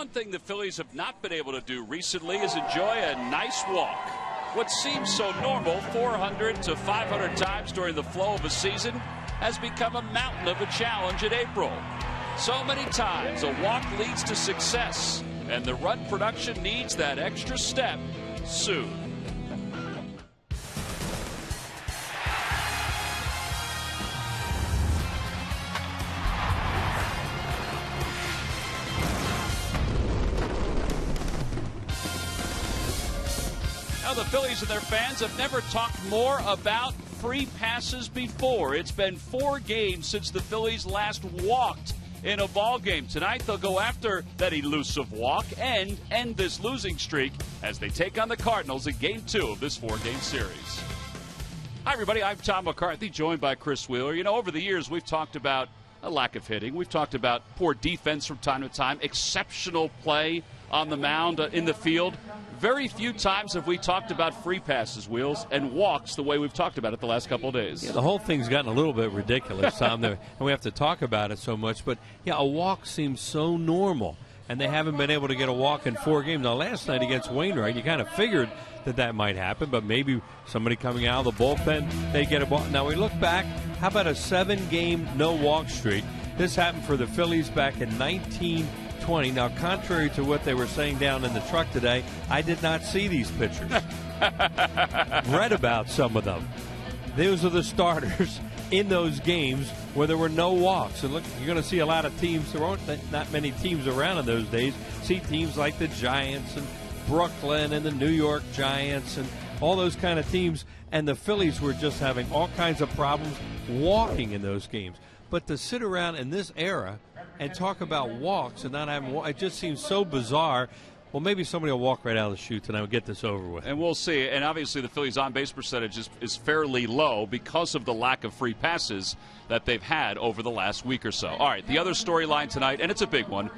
one thing the Phillies have not been able to do recently is enjoy a nice walk. What seems so normal 400 to 500 times during the flow of a season has become a mountain of a challenge in April. So many times a walk leads to success, and the run production needs that extra step soon. Now, the Phillies and their fans have never talked more about free passes before. It's been 4 games since the Phillies last walked in a ball game. Tonight, they'll go after that elusive walk and end this losing streak as they take on the Cardinals in Game 2 of this 4-game series. Hi, everybody. I'm Tom McCarthy, joined by Chris Wheeler. You know, over the years, we've talked about a lack of hitting. We've talked about poor defense from time to time, exceptional play on the mound, in the field. Very few times have we talked about free passes, Wheels, and walks the way we've talked about it the last couple of days. Yeah, the whole thing's gotten a little bit ridiculous, Tom, and we have to talk about it so much. But, yeah, a walk seems so normal, and they haven't been able to get a walk in 4 games. Now, last night against Wainwright, you kind of figured that might happen, but maybe somebody coming out of the bullpen, they get a ball. Now, we look back, how about a 7-game no-walk streak? This happened for the Phillies back in 1920. Now, contrary to what they were saying down in the truck today, I did not see these pitchers. Read about some of them. Those are the starters in those games where there were no walks. And look, you're going to see a lot of teams. There aren't not many teams around in those days. See teams like the Giants and Brooklyn and the New York Giants and all those kind of teams. And the Phillies were just having all kinds of problems walking in those games. But to sit around in this era and talk about walks and not having it just seems so bizarre. Well, maybe somebody will walk right out of the chute and I will get this over with. And we'll see. And obviously the Phillies' on-base percentage is fairly low because of the lack of free passes that they've had over the last week or so. All right, the other storyline tonight, and it's a big one,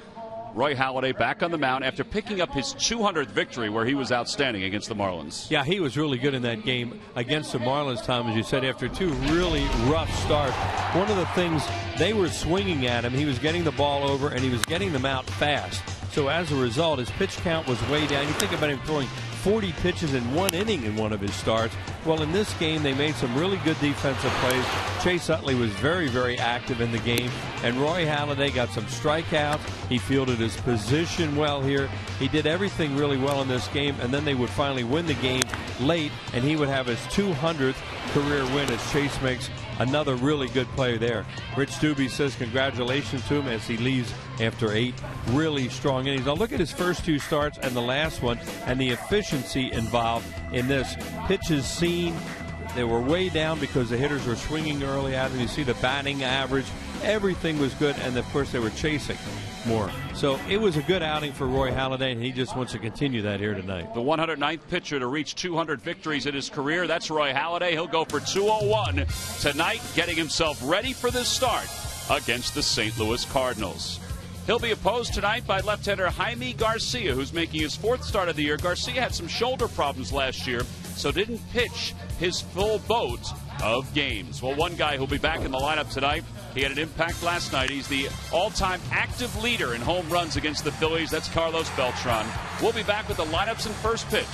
Roy Halladay back on the mound after picking up his 200th victory where he was outstanding against the Marlins. Yeah, he was really good in that game against the Marlins, Tom, as you said, after 2 really rough starts. One of the things, they were swinging at him. He was getting the ball over, and he was getting them out fast. So as a result, his pitch count was way down. You think about him throwing 40 pitches in 1 inning in one of his starts. Well, in this game, they made some really good defensive plays. Chase Utley was very, very active in the game. And Roy Halladay got some strikeouts. He fielded his position well here. He did everything really well in this game. And then they would finally win the game late, and he would have his 200th career win as Chase makes another really good play there. Rich Doobie says congratulations to him as he leaves after 8 really strong innings. Now look at his first 2 starts and the last one and the efficiency involved in this. Pitches seen, they were way down because the hitters were swinging early at him. You see the batting average. Everything was good, and of course they were chasing more. So it was a good outing for Roy Halladay, and he just wants to continue that here tonight. The 109th pitcher to reach 200 victories in his career. That's Roy Halladay. He'll go for 201 tonight, getting himself ready for this start against the St. Louis Cardinals. He'll be opposed tonight by left-hander Jaime Garcia, who's making his 4th start of the year. Garcia had some shoulder problems last year, so didn't pitch his full boat of games. Well, one guy who'll be back in the lineup tonight, he had an impact last night. He's the all-time active leader in home runs against the Phillies. That's Carlos Beltran. We'll be back with the lineups and first pitch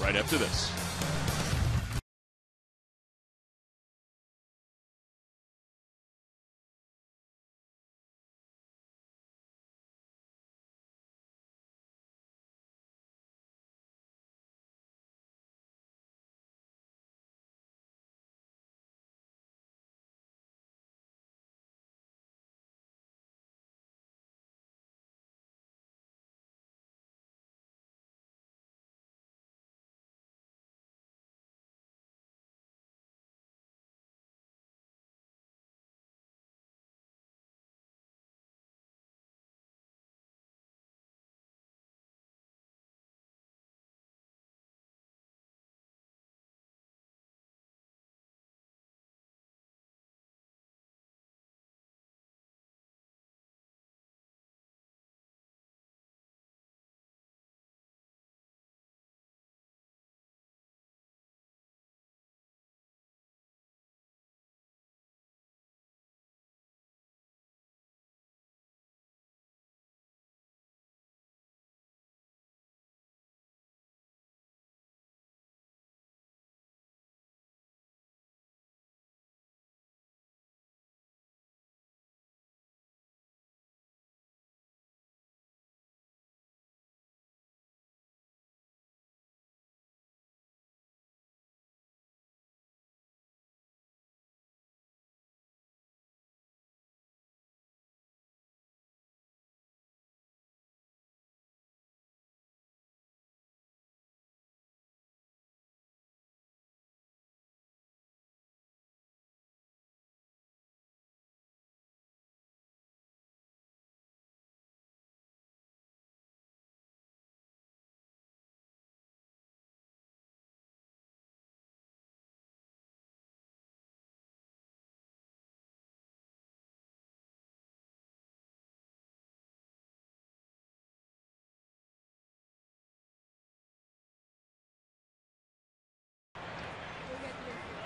right after this.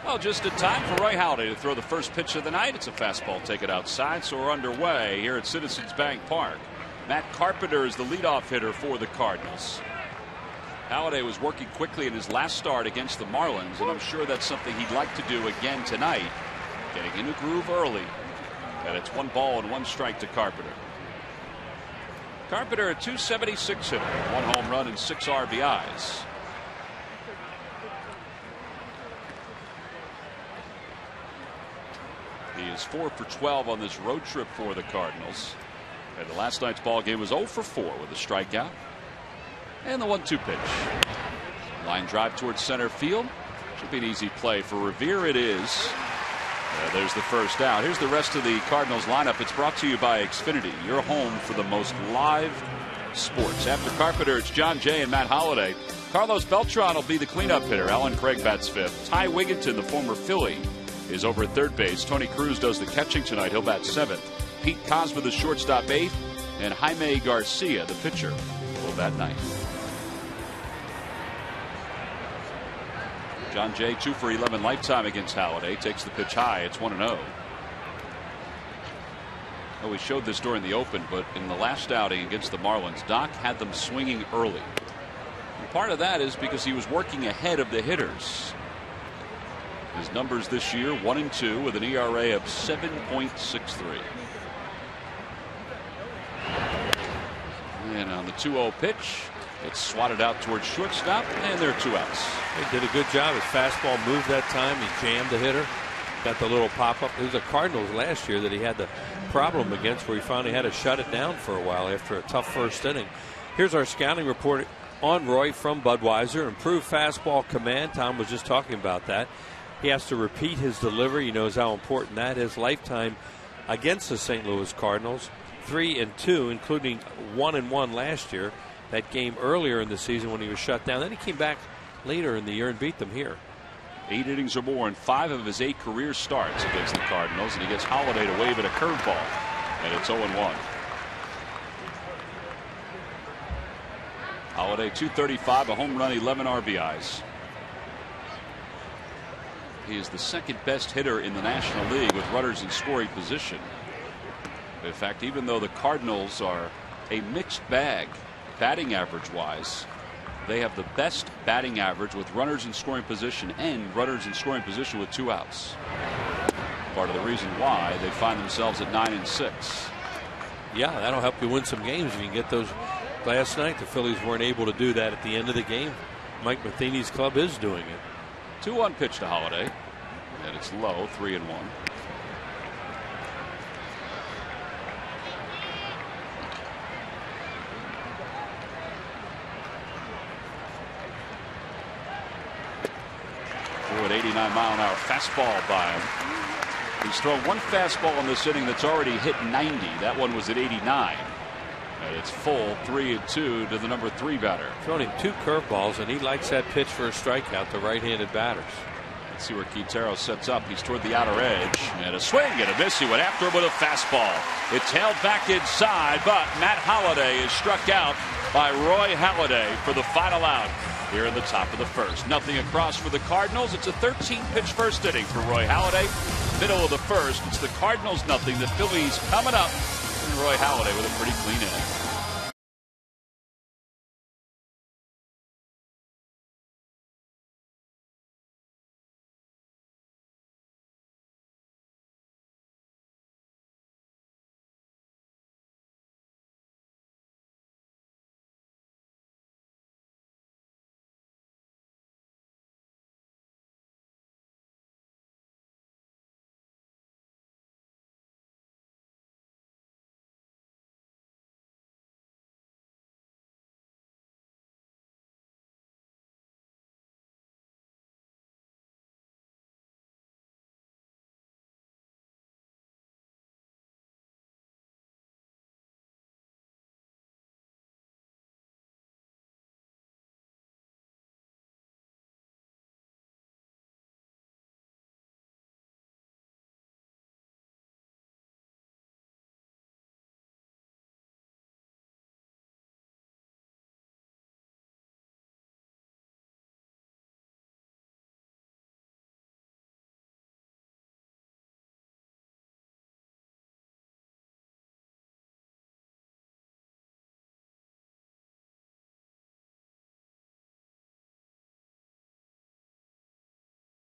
Well, just in time for Roy Halladay to throw the first pitch of the night. It's a fastball taken outside, so we're underway here at Citizens Bank Park. Matt Carpenter is the leadoff hitter for the Cardinals. Halladay was working quickly in his last start against the Marlins, and I'm sure that's something he'd like to do again tonight. Getting in a groove early. And it's 1-1 to Carpenter. Carpenter, a .276 hitter, 1 home run and 6 RBIs. He is 4 for 12 on this road trip for the Cardinals. And the last night's ball game was 0 for 4 with a strikeout. And the 1-2 pitch. Line drive towards center field. Should be an easy play for Revere. It is. There's the first out. Here's the rest of the Cardinals lineup. It's brought to you by Xfinity, your home for the most live sports. After Carpenter, it's John Jay and Matt Halladay. Carlos Beltran will be the cleanup hitter. Alan Craig bats fifth. Ty Wigginton, the former Philly, is over at third base. Tony Cruz does the catching tonight. He'll bat seventh. Pete Cosma, the shortstop, eighth. And Jaime Garcia, the pitcher, will bat ninth. John Jay, 2 for 11 lifetime against Halladay. Takes the pitch high. It's 1-0. Well, we showed this during the open, but in the last outing against the Marlins, Doc had them swinging early. And part of that is because he was working ahead of the hitters. His numbers this year, 1 and 2 with an ERA of 7.63. And on the 2-0 pitch, it's swatted out towards shortstop, and there are 2 outs. He did a good job. His fastball moved that time. He jammed the hitter. Got the little pop-up. It was the Cardinals last year that he had the problem against, where he finally had to shut it down for a while after a tough first inning. Here's our scouting report on Roy from Budweiser. Improved fastball command. Tom was just talking about that. He has to repeat his delivery. He knows how important that is. Lifetime against the St. Louis Cardinals. 3 and 2, including 1 and 1 last year. That game earlier in the season when he was shut down. Then he came back later in the year and beat them here. 8 innings or more in 5 of his 8 career starts against the Cardinals, and he gets Halladay to wave at a curveball, and it's 0-1. Halladay, 235, a home run, 11 RBIs. He is the second best hitter in the National League with runners in scoring position. In fact, even though the Cardinals are a mixed bag batting average wise, they have the best batting average with runners in scoring position and runners in scoring position with 2 outs. Part of the reason why they find themselves at 9 and 6. Yeah, that'll help you win some games if you can get those. Last night the Phillies weren't able to do that at the end of the game. Mike Matheny's club is doing it. 2-1 pitch to Halladay, and it's low, 3-1. At 89-mile-an-hour fastball by him. He's thrown 1 fastball in this inning that's already hit 90. That one was at 89. And it's full 3-2 to the number 3 batter. Thrown him 2 curveballs, and he likes that pitch for a strikeout to right-handed batters. Let's see where Quintero sets up. He's toward the outer edge, and a swing and a miss. He went after him with a fastball. It's held back inside, but Matt Halladay is struck out by Roy Halladay for the final out here in the top of the first. Nothing across for the Cardinals. It's a 13-pitch first inning for Roy Halladay. Middle of the first, it's the Cardinals nothing. The Phillies coming up, and Roy Halladay with a pretty clean inning.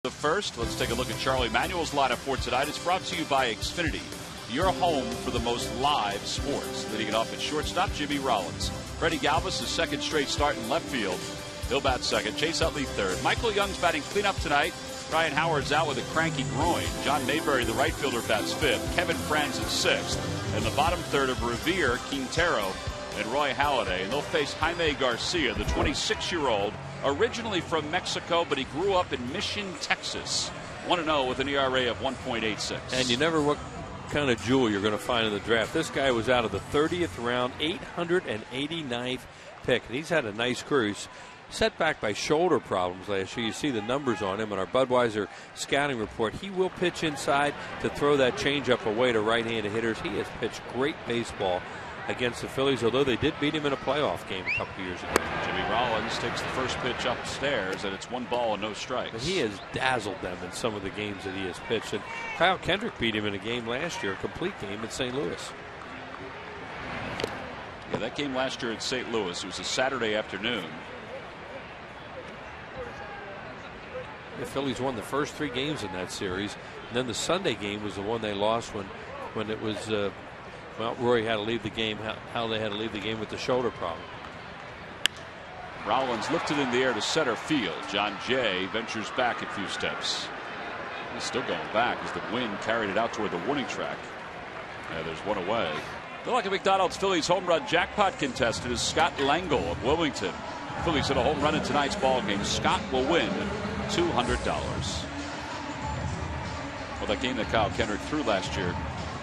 The first, let's take a look at Charlie Manuel's lineup for tonight. It's brought to you by Xfinity, your home for the most live sports. Leading it off at shortstop, Jimmy Rollins. Freddie Galvis, his second straight start in left field. He'll bat second. Chase Utley third. Michael Young's batting cleanup tonight. Ryan Howard's out with a cranky groin. John Mayberry, the right fielder, bats fifth. Kevin Franz at sixth. And the bottom third of Revere, Quintero, and Roy Halladay. And they'll face Jaime Garcia, the 26-year-old, originally from Mexico, but he grew up in Mission, Texas. 1-0 with an ERA of 1.86. And you never know what kind of jewel you're going to find in the draft. This guy was out of the 30th round, 889th pick. And he's had a nice career. He's set back by shoulder problems last year. You see the numbers on him in our Budweiser scouting report. He will pitch inside to throw that changeup away to right-handed hitters. He has pitched great baseball against the Phillies, although they did beat him in a playoff game a couple years ago. Jimmy Rollins takes the first pitch upstairs, and it's 1 ball and no strikes. But he has dazzled them in some of the games that he has pitched. And Kyle Kendrick beat him in a game last year, a complete game at St. Louis. Yeah, that game last year at St. Louis, it was a Saturday afternoon. The Phillies won the first 3 games in that series, and then the Sunday game was the one they lost when it was well, Roy had to leave the game. How they had to leave the game with the shoulder problem. Rollins lifted in the air to center field. John Jay ventures back a few steps. He's still going back as the wind carried it out toward the warning track. There's one away. The Lucky McDonald's Phillies home run jackpot contestant is Scott Langle of Wilmington. Phillies hit a home run in tonight's ball game. Scott will win $200. Well, that game that Kyle Kendrick threw last year,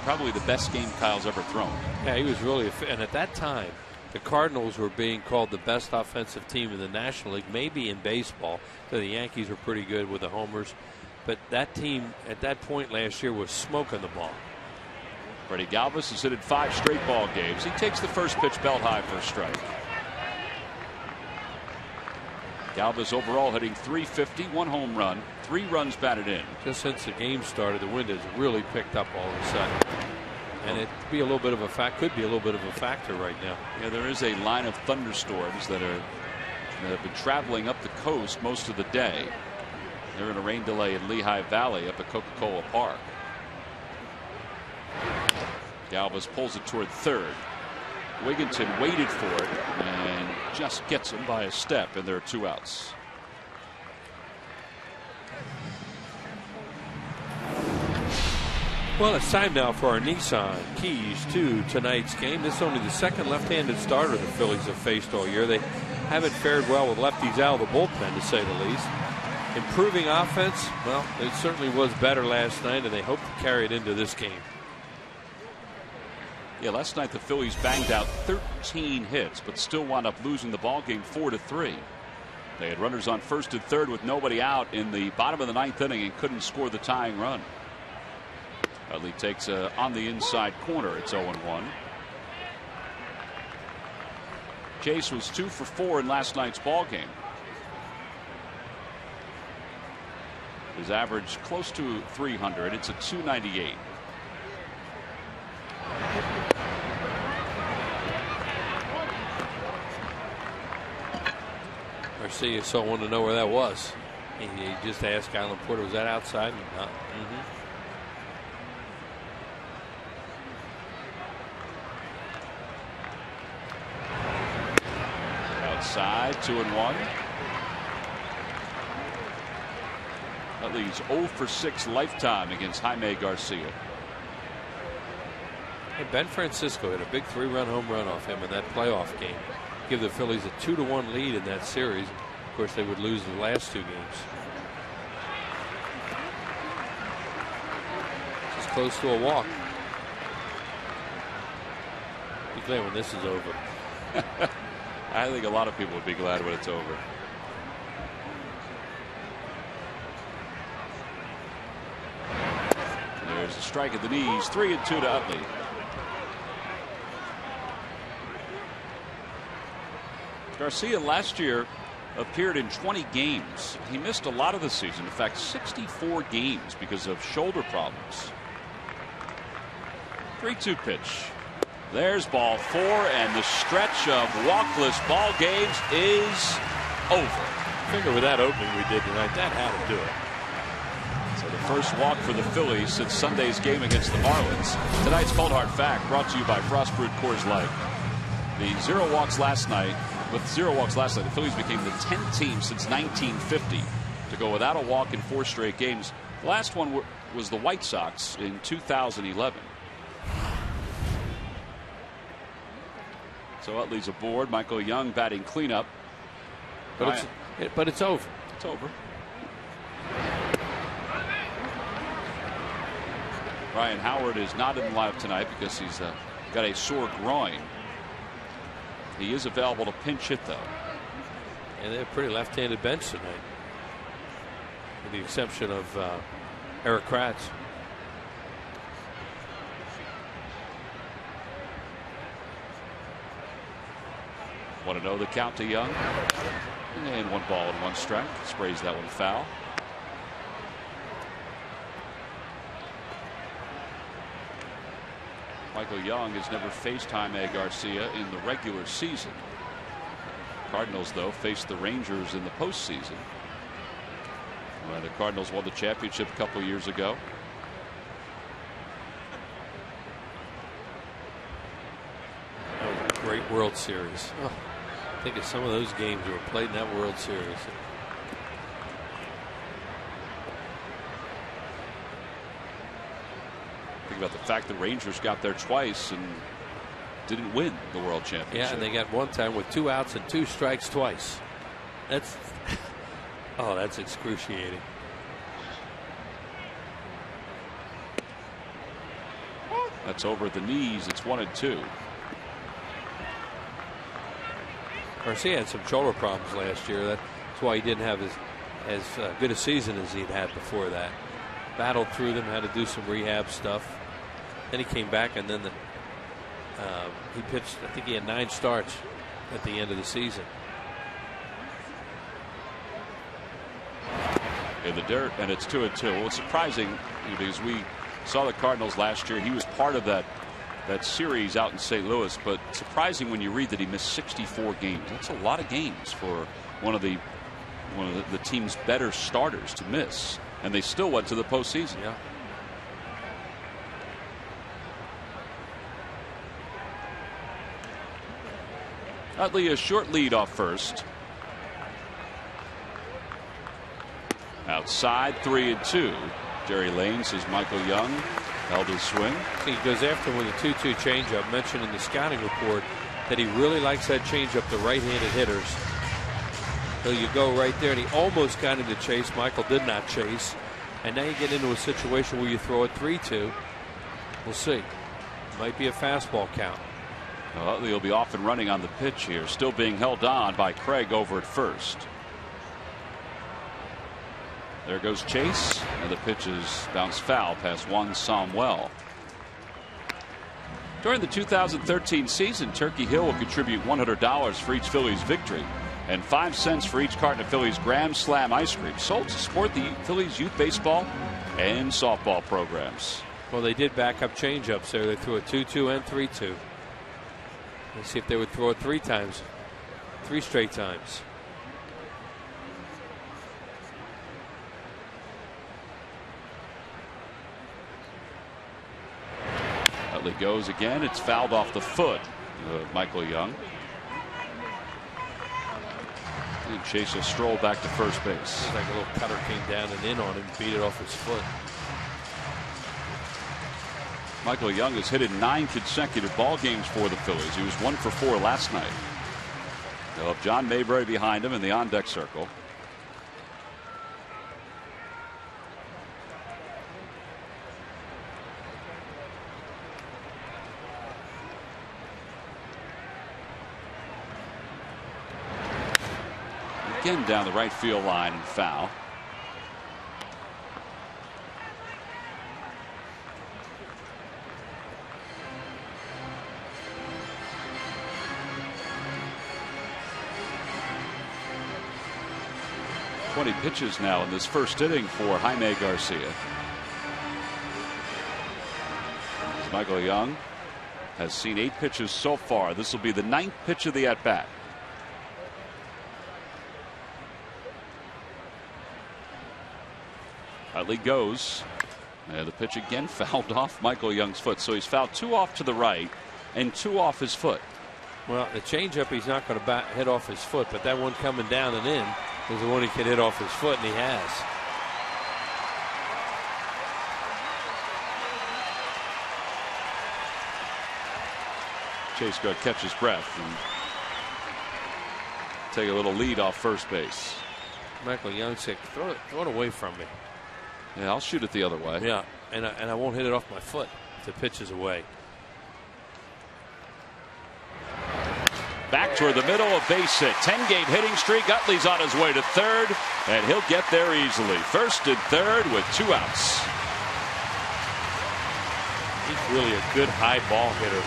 probably the best game Kyle's ever thrown. Yeah, he was really, and at that time, the Cardinals were being called the best offensive team in the National League, maybe in baseball. So the Yankees were pretty good with the homers, but that team at that point last year was smoking the ball. Freddie Galvis has hit in 5 straight ball games. He takes the first pitch belt high for a strike. Galvis overall hitting .350, 1 home run, 3 runs batted in. Just since the game started, the wind has really picked up all of a sudden, and it could be a little bit of a factor right now. Yeah, there is a line of thunderstorms that have been traveling up the coast most of the day. They're in a rain delay in Lehigh Valley up at Coca-Cola Park. Galvis pulls it toward third. Wigginton waited for it and just gets him by a step, and there are 2 outs. Well, it's time now for our Nissan keys to tonight's game. This is only the second left-handed starter the Phillies have faced all year. They haven't fared well with lefties out of the bullpen, to say the least. Improving offense, well, it certainly was better last night, and they hope to carry it into this game. Yeah, last night the Phillies banged out 13 hits, but still wound up losing the ball game 4-3. They had runners on first and third with nobody out in the bottom of the 9th inning and couldn't score the tying run. Utley takes on the inside corner. It's 0-1. Chase was 2 for 4 in last night's ball game. His average close to 300. It's a .298. Garcia so wanted to know where that was. He just asked Alan Porter, was that outside? No. Outside, 2-1. That leaves 0 for 6 lifetime against Jaime Garcia. And Ben Francisco had a big 3-run home run off him in that playoff game. Give the Phillies a 2-1 lead in that series. Of course, they would lose the last 2 games. Just close to a walk. Be glad when this is over. I think a lot of people would be glad when it's over. There's a strike at the knees. 3-2 to Utley. Garcia last year appeared in 20 games. He missed a lot of the season. In fact, 64 games because of shoulder problems. 3-2 pitch. There's ball 4, and the stretch of walkless ball games is over. Figure with that opening we did tonight, that had to do it. first walk for the Phillies since Sunday's game against the Marlins. Tonight's Cold Hard Fact brought to you by Frost Brewed Coors Light. The 0 walks last night. With 0 walks last night, the Phillies became the 10th team since 1950 to go without a walk in 4 straight games. The last one was the White Sox in 2011. So Utley's aboard. Michael Young batting cleanup. But it's over. It's over. Ryan Howard is not in the lineup tonight because he's got a sore groin. He is available to pinch hit, though. And they're a pretty left-handed bench tonight, with the exception of Eric Kratz. Want to know the count to Young? And 1 ball and 1 strike. Sprays that one foul. Michael Young has never faced Jaime Garcia in the regular season. Cardinals, though, faced the Rangers in the postseason. The Cardinals won the championship a couple years ago. Great World Series. Oh, think of some of those games that were played in that World Series. Think about the fact the Rangers got there twice and didn't win the World Championship. Yeah, and they got one time with 2 outs and 2 strikes twice. That's oh, that's excruciating. That's over at the knees. It's 1-2. Garcia had some shoulder problems last year. That's why he didn't have as good a season as he'd had before that. Battled through them, had to do some rehab stuff. Then he came back, and then he pitched. I think he had 9 starts at the end of the season. In the dirt, and it's 2-2. Well, it's surprising because we saw the Cardinals last year. He was part of that series out in St. Louis, but surprising when you read that he missed 64 games. That's a lot of games for one of the team's better starters to miss, and they still went to the postseason. Yeah. Utley a short lead off first. Outside, 3-2. Jerry Lane says Michael Young held his swing. He goes after him with a 2-2 changeup. Mentioned in the scouting report that he really likes that changeup to right-handed hitters. So you go right there, and he almost got him to chase. Michael did not chase, and now you get into a situation where you throw it 3-2. We'll see. Might be a fastball count. Utley will be off and running on the pitch here, still being held on by Craig over at first. There goes Chase, and the pitch is bounced foul past Juan Samuel. During the 2013 season, Turkey Hill will contribute $100 for each Phillies victory and 5 cents for each carton of Phillies Grand Slam ice cream, sold to support the Phillies youth baseball and softball programs. Well, they did back up changeups there. They threw a 2-2 and 3-2. Let's see if they would throw it 3 times, 3 straight times. Utley goes again. It's fouled off the foot of Michael Young. And Chase will stroll back to first base. It's like a little cutter came down and in on him, beat it off his foot. Michael Young has hit in 9 consecutive ball games for the Phillies. He was 1 for 4 last night. They'll have John Mayberry behind him in the on-deck circle. Again down the right field line and foul. Pitches now in this first inning for Jaime Garcia. Michael Young has seen 8 pitches so far. This will be the 9th pitch of the at-bat. Utley goes. And the pitch again fouled off Michael Young's foot. So he's fouled 2 off to the right and 2 off his foot. Well, the changeup he's not going to hit off his foot, but that one coming down and in is the one he can hit off his foot, and he has. Chase got to catch his breath and take a little lead off first base. Michael Young said, throw it away from me. Yeah, I'll shoot it the other way. Yeah, and I won't hit it off my foot if the pitch is away. Back toward the middle, a base hit. 10-game hitting streak. Utley's on his way to third, and he'll get there easily. First and third with 2 outs. He's really a good high ball hitter.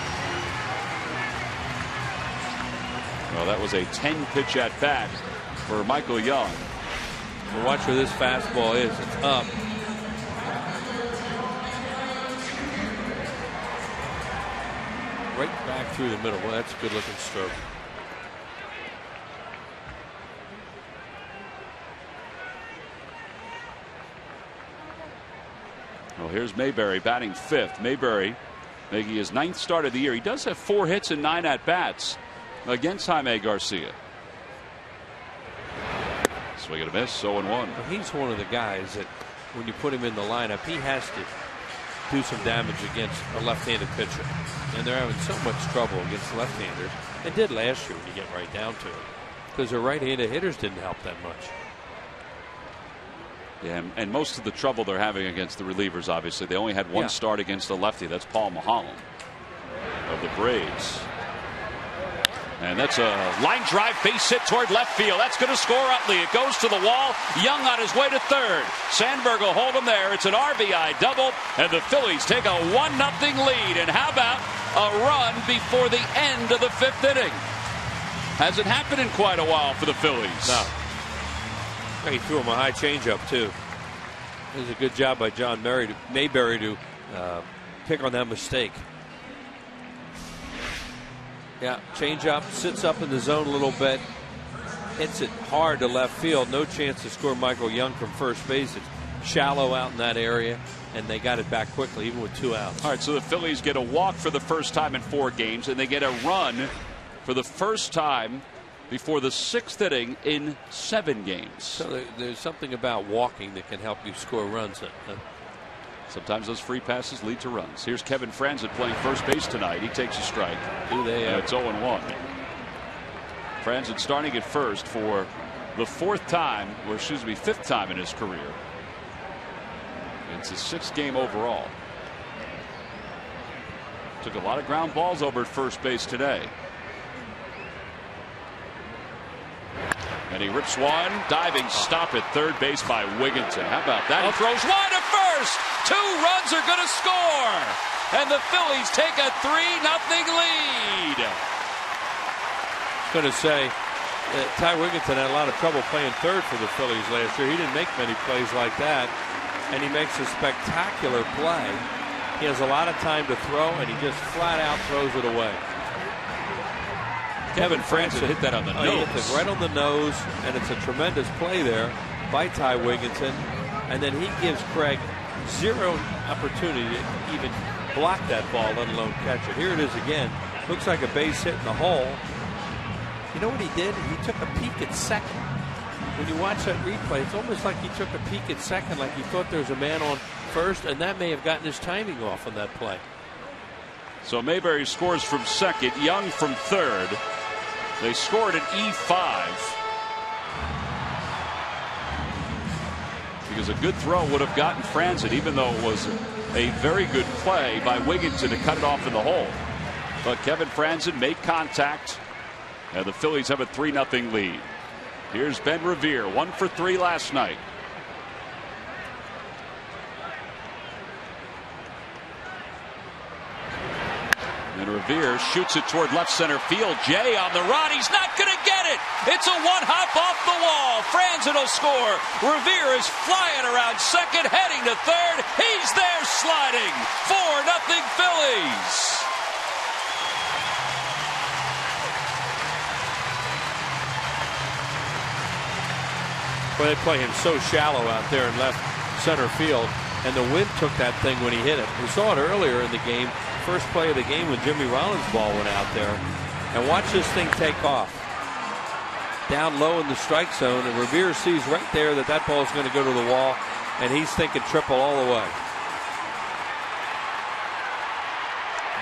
Well, that was a 10-pitch at bat for Michael Young. Well, watch where this fastball is. It's up. Right back through the middle. Well, that's a good looking stroke. Well, here's Mayberry batting 5th. Mayberry making his 9th start of the year. He does have 4 hits and 9 at bats against Jaime Garcia. Swing and a miss, 0-1. Well, he's one of the guys that when you put him in the lineup, he has to do some damage against a left-handed pitcher. And they're having so much trouble against left-handers. They did last year when you get right down to it, because their right-handed hitters didn't help that much. Yeah, and most of the trouble they're having against the relievers, obviously. They only had 1 start against the lefty. That's Paul Maholm of the Braves. And that's a line drive base hit toward left field. That's going to score Utley. It goes to the wall. Young on his way to third. Sandberg will hold him there. It's an RBI double, and the Phillies take a 1-0 lead. And how about a run before the end of the 5th inning? Hasn't happened in quite a while for the Phillies. No. He threw him a high changeup, too. It was a good job by John Mayberry to pick on that mistake. Yeah, changeup, sits up in the zone a little bit, hits it hard to left field. No chance to score Michael Young from first base. It's shallow out in that area, and they got it back quickly, even with 2 outs. All right, so the Phillies get a walk for the first time in 4 games, and they get a run for the first time before the 6th inning in 7 games. So there's something about walking that can help you score runs. Sometimes those free passes lead to runs. Here's Kevin Franzen playing first base tonight. He takes a strike. Do they? And it's 0-1. Franzen starting at first for the 5th time in his career. It's his 6th game overall. Took a lot of ground balls over at first base today. And he rips one. Diving stop at third base by Wigginton. How about that? He throws wide at first. 2 runs are going to score. And the Phillies take a 3-0 lead. I was going to say, Ty Wigginton had a lot of trouble playing third for the Phillies last year. He didn't make many plays like that. And he makes a spectacular play. He has a lot of time to throw, and he just flat out throws it away. Kevin Franzen hit that on the nose. He hit it right on the nose, and it's a tremendous play there by Ty Wigginton. And then he gives Craig 0 opportunity to even block that ball, let alone catch it. Here it is again. Looks like a base hit in the hole. You know what he did? He took a peek at second. When you watch that replay, it's almost like he took a peek at second, like he thought there was a man on first, and that may have gotten his timing off on that play. So Mayberry scores from second, Young from third. They scored at E5 because a good throw would have gotten Franzen, even though it was a very good play by Wigginton to cut it off in the hole. But Kevin Franzen made contact, and the Phillies have a 3-0 lead. Here's Ben Revere, 1 for 3 last night. And Revere shoots it toward left center field. Jay on the run. He's not going to get it. It's a 1-hop off the wall. Franzen will score. Revere is flying around second, heading to third. He's there sliding. 4-0 Phillies. Well, they play him so shallow out there in left center field, and the wind took that thing when he hit it. We saw it earlier in the game, first play of the game when Jimmy Rollins' ball went out there. And watch this thing take off. Down low in the strike zone, and Revere sees right there that that ball is going to go to the wall, and he's thinking triple all the way.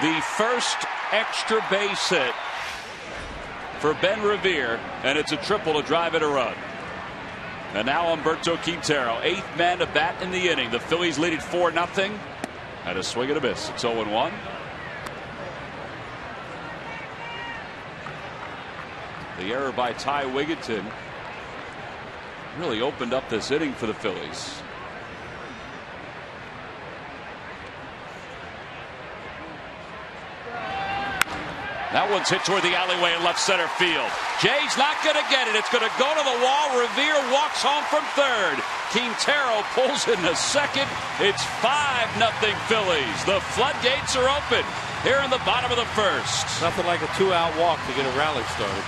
The first extra base hit for Ben Revere, and it's a triple to drive in a run. And now Humberto Quintero, 8th man to bat in the inning. The Phillies lead it 4-0. Had a swing and a miss. It's 0-1. The error by Ty Wigginton really opened up this inning for the Phillies. That one's hit toward the alleyway in left center field. Jay's not going to get it. It's going to go to the wall. Revere walks home from third. Quintero pulls into second. It's 5-0 Phillies. The floodgates are open here in the bottom of the first. Nothing like a 2-out walk to get a rally started.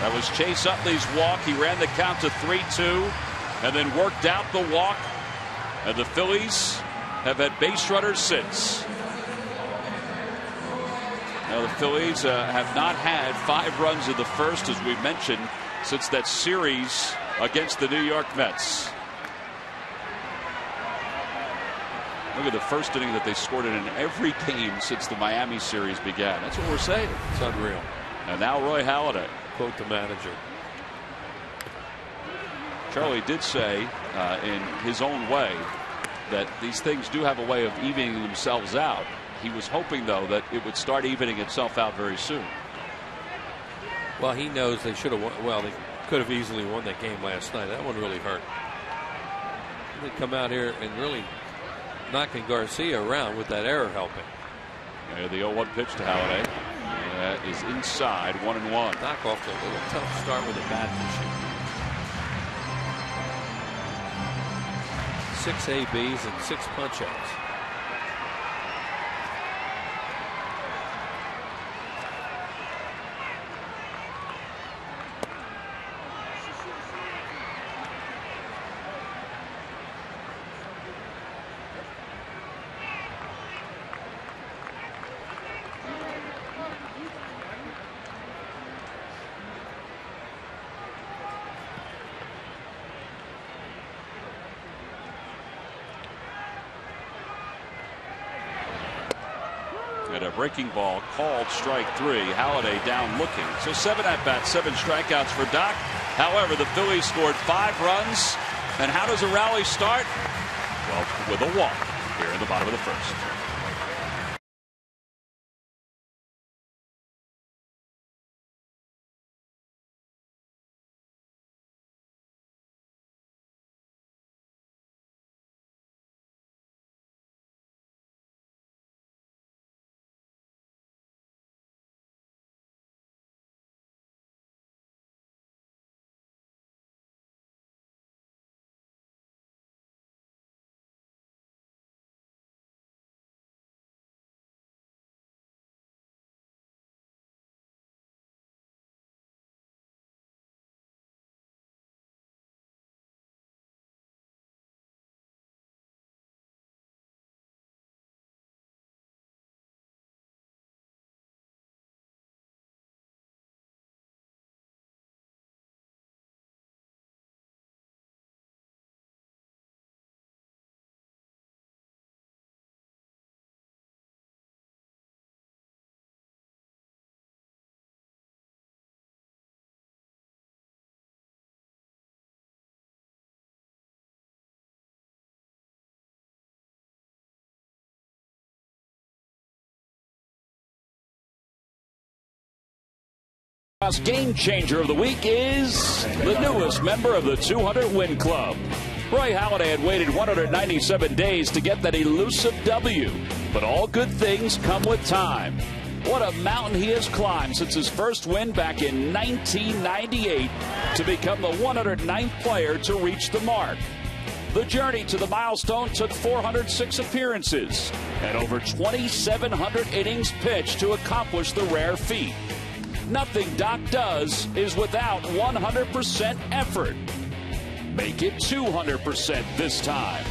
That was Chase Utley's walk. He ran the count to 3-2 and then worked out the walk. And the Phillies have had base runners since. Now the Phillies have not had 5 runs in the first, as we mentioned, since that series against the New York Mets. Look at the first inning that they scored in every game since the Miami series began. That's what we're saying. It's unreal. And now Roy Halladay. Quote the manager. Charlie did say in his own way that these things do have a way of evening themselves out. He was hoping, though, that it would start evening itself out very soon. Well, he knows they should have won. Well, they could have easily won that game last night. That one really hurt. They come out here and really knocking Garcia around with that error helping. And the 0-1 pitch to Halladay. That is inside, 1-1. Knock off the little tough start with a bat this year. 6 ABs and 6 punch-outs. And a breaking ball called strike 3. Halladay down looking. So 7 at bats, 7 strikeouts for Doc. However, the Phillies scored 5 runs. And how does a rally start? Well, with a walk here in the bottom of the first. Game changer of the week is the newest member of the 200 Win Club. Roy Halladay had waited 197 days to get that elusive W, but all good things come with time. What a mountain he has climbed since his first win back in 1998 to become the 109th player to reach the mark. The journey to the milestone took 406 appearances and over 2,700 innings pitched to accomplish the rare feat. Nothing Doc does is without 100% effort. Make it 200% this time.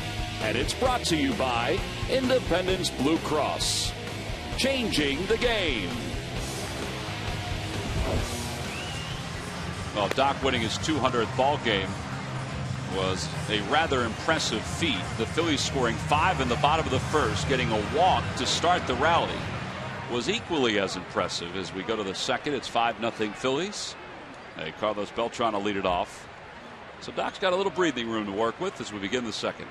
And it's brought to you by Independence Blue Cross. Changing the game. Well, Doc winning his 200th ball game was a rather impressive feat. The Phillies scoring 5 in the bottom of the first, getting a walk to start the rally, was equally as impressive. As we go to the second, it's 5-0 Phillies. Hey, Carlos Beltran will lead it off. So Doc's got a little breathing room to work with as we begin the second.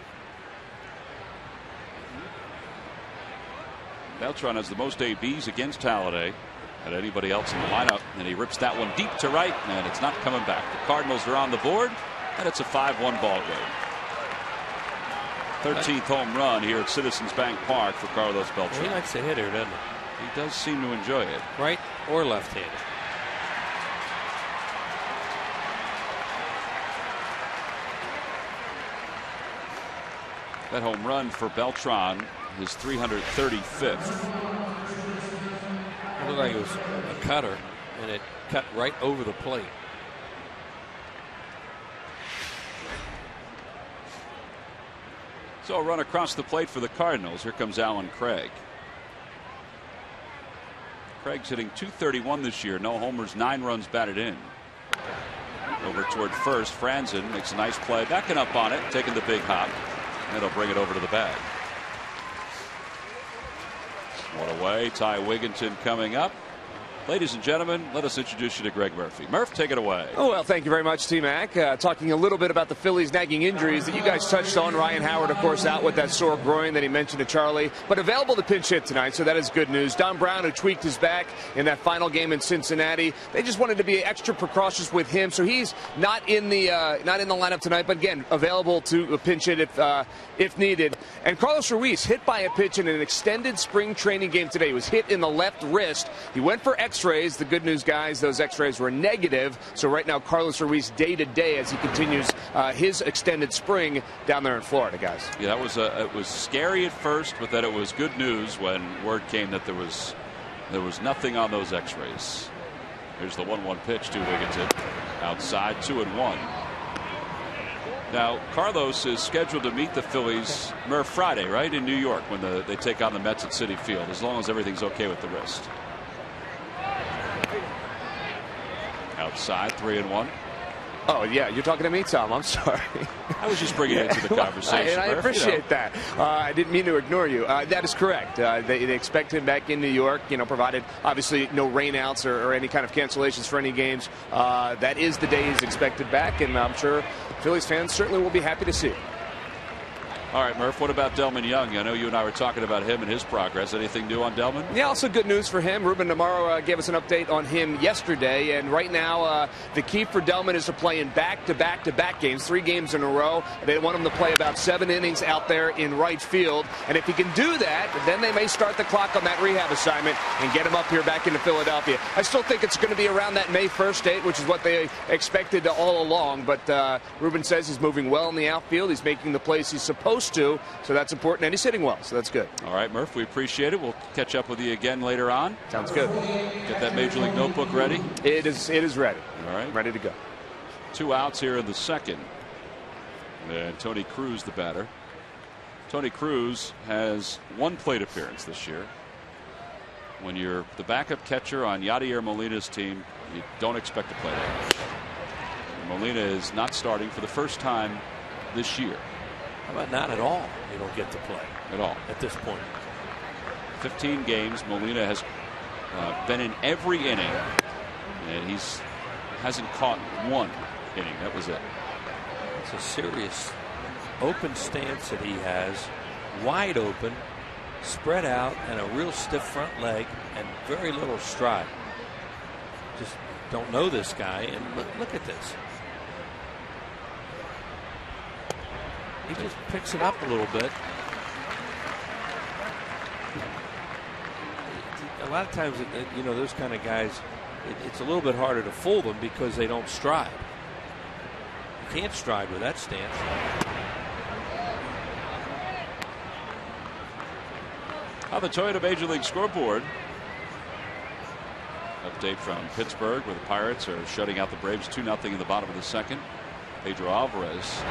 Beltran has the most ABs against Halladay than anybody else in the lineup, and he rips that one deep to right, and it's not coming back. The Cardinals are on the board, and it's a 5-1 ball game. 13th home run here at Citizens Bank Park for Carlos Beltran. He likes to hit here, doesn't he? He does seem to enjoy it. Right or left-handed. That home run for Beltran, his 335th. It looked like it was a cutter, and it cut right over the plate. So a run across the plate for the Cardinals. Here comes Alan Craig. Craig's hitting .231 this year. No homers, 9 runs batted in. Over toward first. Franzen makes a nice play. Backing up on it, taking the big hop. And it'll bring it over to the bag. One away. Ty Wigginton coming up. Ladies and gentlemen, let us introduce you to Greg Murphy. Murph, take it away. Oh, well, thank you very much, T-Mac. Talking a little bit about the Phillies' nagging injuries that you guys touched on. Ryan Howard, of course, out with that sore groin that he mentioned to Charlie, but available to pinch hit tonight, so that is good news. Don Brown, who tweaked his back in that final game in Cincinnati, they just wanted to be extra precautious with him, so he's not in the lineup tonight, but again, available to pinch hit if needed. And Carlos Ruiz hit by a pitch in an extended spring training game today. He was hit in the left wrist. He went for X-rays. The good news, guys, those X-rays were negative. So right now, Carlos Ruiz day to day as he continues his extended spring down there in Florida, guys. Yeah, it was scary at first, but then it was good news when word came that there was nothing on those X-rays. Here's the 1-1 pitch to Wigginton. Outside, 2-1. Now, Carlos is scheduled to meet the Phillies Murph Friday, right, in New York when they take on the Mets at Citi Field, as long as everything's okay with the wrist. Outside, 3-1. Oh, yeah, you're talking to me, Tom. I'm sorry. I was just bringing it into the conversation. I appreciate that. I didn't mean to ignore you. That is correct. They expect him back in New York, provided obviously no rainouts or any kind of cancellations for any games. That is the day he's expected back, and I'm sure Phillies fans certainly will be happy to see it. All right, Murph, what about Delman Young? I know you and I were talking about him and his progress. Anything new on Delman? Yeah, also good news for him. Ruben Amaro gave us an update on him yesterday, and right now the key for Delman is to play in back-to-back games, 3 games in a row. They want him to play about 7 innings out there in right field, and if he can do that, then they may start the clock on that rehab assignment and get him up here back into Philadelphia. I still think it's going to be around that May 1st date, which is what they expected all along, but Ruben says he's moving well in the outfield. He's making the plays he's supposed to, so that's important, and he's hitting well, so that's good. All right, Murph, we appreciate it. We'll catch up with you again later on. Sounds good. Get that Major League notebook ready. It is ready. All right, ready to go. 2 outs here in the second, and Tony Cruz the batter. Tony Cruz has 1 plate appearance this year. When you're the backup catcher on Yadier Molina's team, you don't expect to play that much. Molina is not starting for the first time this year. How about not at all? You don't get to play at all at this point. 15 games. Molina has been in every inning, and hasn't caught 1 inning. That was it. It's a serious open stance that he has, wide open, spread out, and a real stiff front leg, and very little stride. Just don't know this guy, and look at this. He just picks it up a little bit. A lot of times, those kind of guys, it's a little bit harder to fool them because they don't stride. You can't stride with that stance. On the Toyota Major League scoreboard, update from Pittsburgh, where the Pirates are shutting out the Braves 2-0 in the bottom of the second. Pedro Alvarez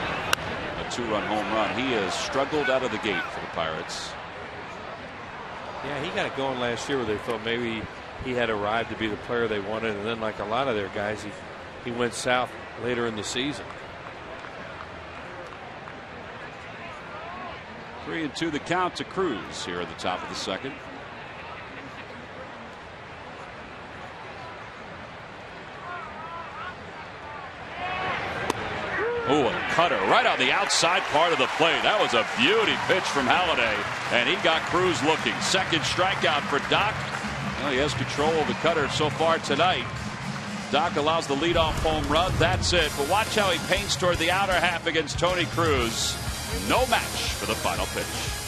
a 2-run home run. He has struggled out of the gate for the Pirates. Yeah, he got it going last year where they thought maybe he had arrived to be the player they wanted, and then like a lot of their guys, he went south later in the season. 3-2 the count to Cruz here at the top of the second. Oh, a cutter right on the outside part of the plate. That was a beauty pitch from Halladay, and he got Cruz looking. Second strikeout for Doc. Well, he has control of the cutter so far tonight. Doc allows the leadoff home run. That's it. But watch how he paints toward the outer half against Tony Cruz. No match for the final pitch.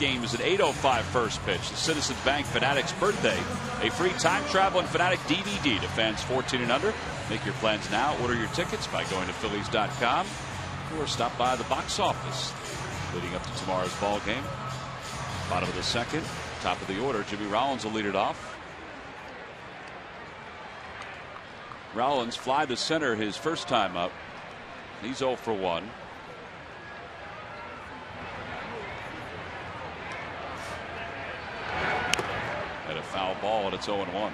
Game is an 8:05 first pitch. The Citizens Bank Fanatics birthday. A free time travel and Fanatic DVD to fans 14 and under. Make your plans now. Order your tickets by going to Phillies.com or stop by the box office. Leading up to tomorrow's ball game. Bottom of the second. Top of the order. Jimmy Rollins will lead it off. Rollins fly to center his first time up. He's 0 for 1. A foul ball, and it's 0-1.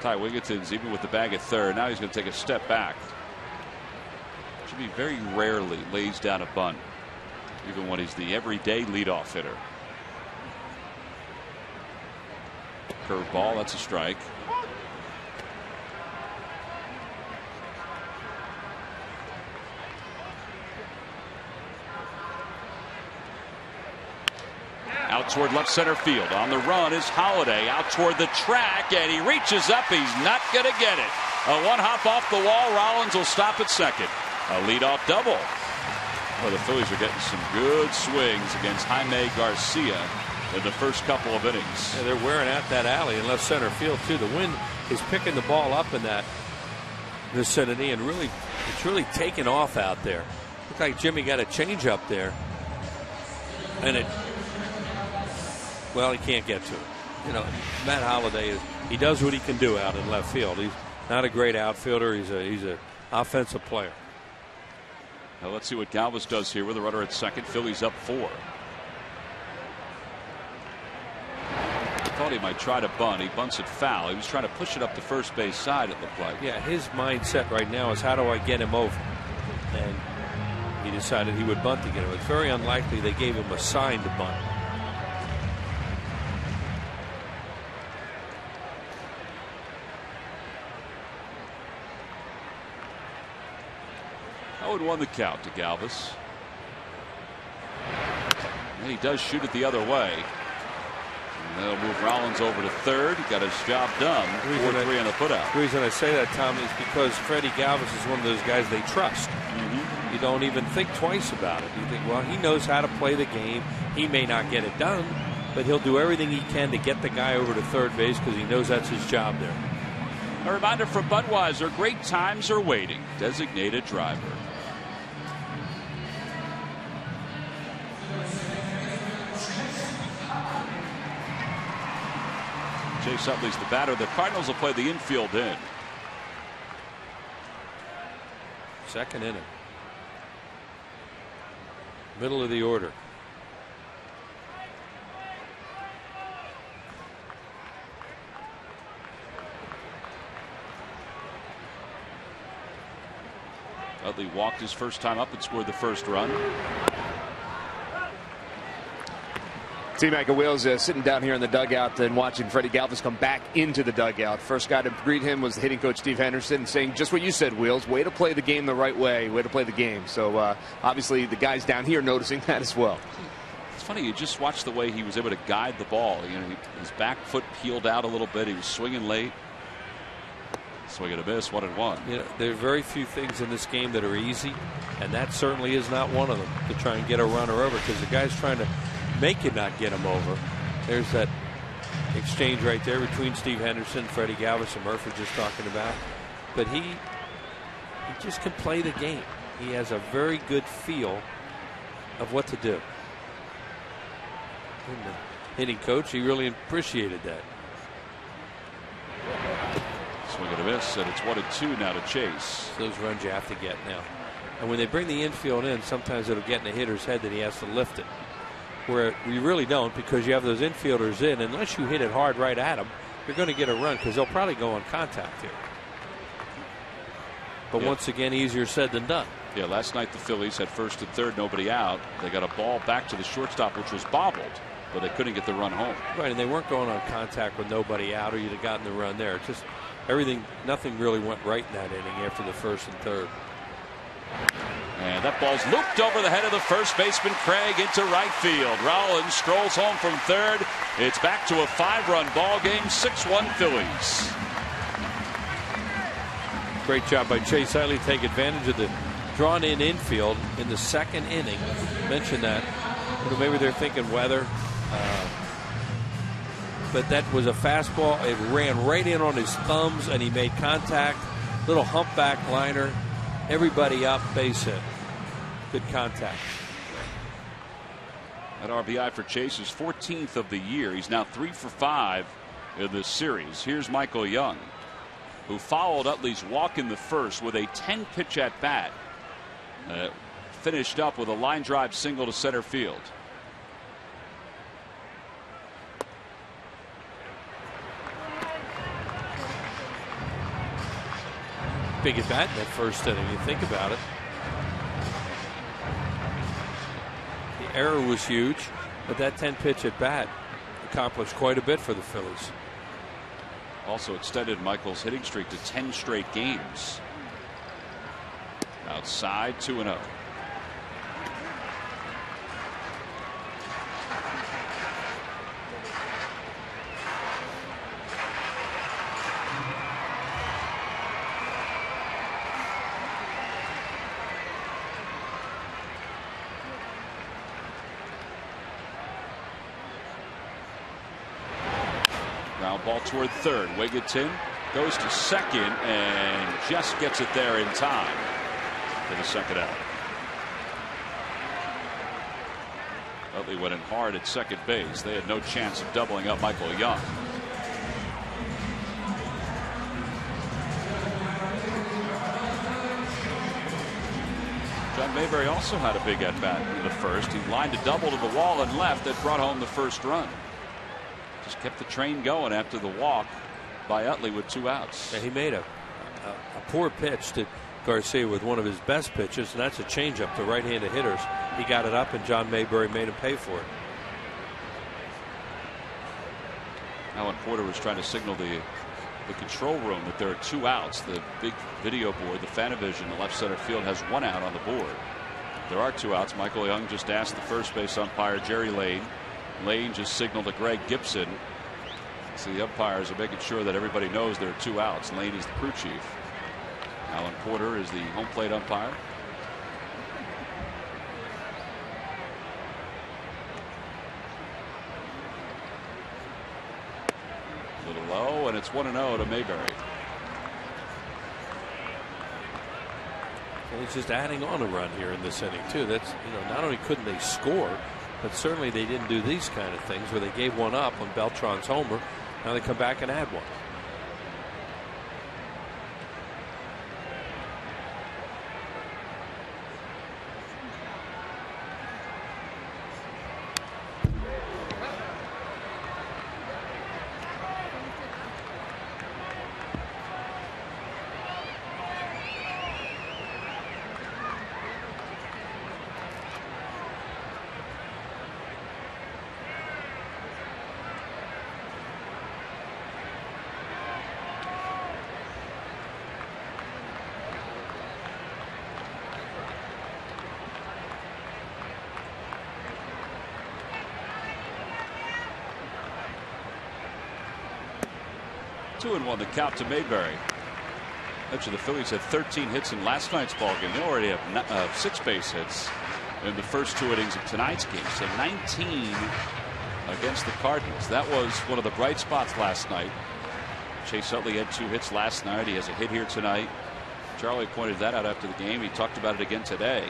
Ty Wigginton's even with the bag at third. Now he's going to take a step back. Jimmy very rarely lays down a bunt, even when he's the everyday leadoff hitter. Curveball, that's a strike. Out toward left center field. On the run is Halladay out toward the track, and he reaches up. He's not going to get it. A one hop off the wall. Rollins will stop at second. A leadoff double. Well, the Phillies are getting some good swings against Jaime Garcia in the first couple of innings. Yeah, they're wearing out that alley in left center field too. The wind is picking the ball up in that vicinity, and really, it's really taken off out there. Looks like Jimmy got a change up there, and it. Well, he can't get to it. You know, Matt Halladay he does what he can do out in left field. He's not a great outfielder. He's a offensive player. Now let's see what Galvis does here with a runner at second. Phillies up 4. Thought he might try to bunt. He bunts it foul. He was trying to push it up the first base side, it looked like. Yeah, his mindset right now is how do I get him over? And he decided he would bunt to get him. It's very unlikely they gave him a sign to bunt. Won the count to Galvis. And he does shoot it the other way. And they'll move Rollins over to third. He got his job done. 4-3 on the putout. The reason I say that, Tom, is because Freddie Galvis is one of those guys they trust. don't even think twice about it. You think, well, he knows how to play the game. He may not get it done, but he'll do everything he can to get the guy over to third base because he knows that's his job there. A reminder from Budweiser, great times are waiting. Designated driver. Chase Utley's the batter. The Cardinals will play the infield in. Second inning. Middle of the order. Utley walked his first time up and scored the first run. T-Mac and Wheels sitting down here in the dugout and watching Freddie Galvis come back into the dugout. First guy to greet him was the hitting coach Steve Henderson, saying just what you said, Wheels. Way to play the game the right way. Way to play the game. So obviously the guys down here noticing that as well. It's funny, you just watch the way he was able to guide the ball. You know, his back foot peeled out a little bit. He was swinging late. Swing and a miss, 1-1. You know, there are very few things in this game that are easy, and that certainly is not one of them, to try and get a runner over, because the guy's trying to make you not get him over. There's that exchange right there between Steve Henderson, Freddie Galvis, and Murphy just talking about. But he just can play the game. He has a very good feel of what to do. And the hitting coach, he really appreciated that. Swing and a miss, and it's 1-2 now to Chase. Those runs you have to get now. And when they bring the infield in, sometimes it'll get in the hitter's head that he has to lift it. Where you really don't, because you have those infielders in. Unless you hit it hard right at them, you're going to get a run, because they'll probably go on contact here. But once again, easier said than done. Yeah, last night the Phillies had first and third, nobody out. They got a ball back to the shortstop, which was bobbled, but they couldn't get the run home. Right, and they weren't going on contact with nobody out, or you'd have gotten the run there. Just everything, nothing really went right in that inning after the first and third. And that ball's looped over the head of the first baseman Craig into right field. Rollins strolls home from third. It's back to a 5-run ball game, 6-1 Phillies. Great job by Chase Utley. Take advantage of the drawn in infield in the second inning. Mentioned that. You know, maybe they're thinking weather. But that was a fastball. It ran right in on his thumbs, and he made contact. Little humpback liner. Everybody up, base hit. Good contact. That RBI for Chase is 14th of the year. He's now 3 for 5 in this series. Here's Michael Young, who followed Utley's walk in the first with a 10-pitch at bat. Finished up with a line drive single to center field. Big at bat in that first inning. You think about it. The error was huge, but that 10-pitch at bat accomplished quite a bit for the Phillies. Also extended Michael's hitting streak to 10 straight games. Outside, 2-0. Ground ball toward third. Wigginton goes to second and just gets it there in time for the second out. Utley went in hard at second base. They had no chance of doubling up Michael Young. John Mayberry also had a big at bat in the first. He lined a double to the wall and left that brought home the first run. Just kept the train going after the walk by Utley with 2 outs. Yeah, he made a poor pitch to Garcia with one of his best pitches, and that's a changeup to right-handed hitters. He got it up, and John Mayberry made him pay for it. Alan Porter was trying to signal the control room that there are 2 outs. The big video board, the Fanavision, the left center field has 1 out on the board. There are 2 outs. Michael Young just asked the first base umpire, Jerry Lane. Lane just signaled to Greg Gibson. So the umpires are making sure that everybody knows there are 2 outs. Lane is the crew chief. Alan Porter is the home plate umpire. little low, and it's 1-0 to Mayberry. And he's just adding on a run here in this inning too. That's, you know, not only couldn't they score, but certainly they didn't do these kind of things where they gave one up on Beltran's homer. Now they come back and add one. Two and 1 the count to Mayberry. Actually, the Phillies had 13 hits in last night's ball game. They already have 6 base hits in the first 2 innings of tonight's game. So 19 against the Cardinals. That was one of the bright spots last night. Chase Utley had 2 hits last night. He has a hit here tonight. Charlie pointed that out after the game. He talked about it again today.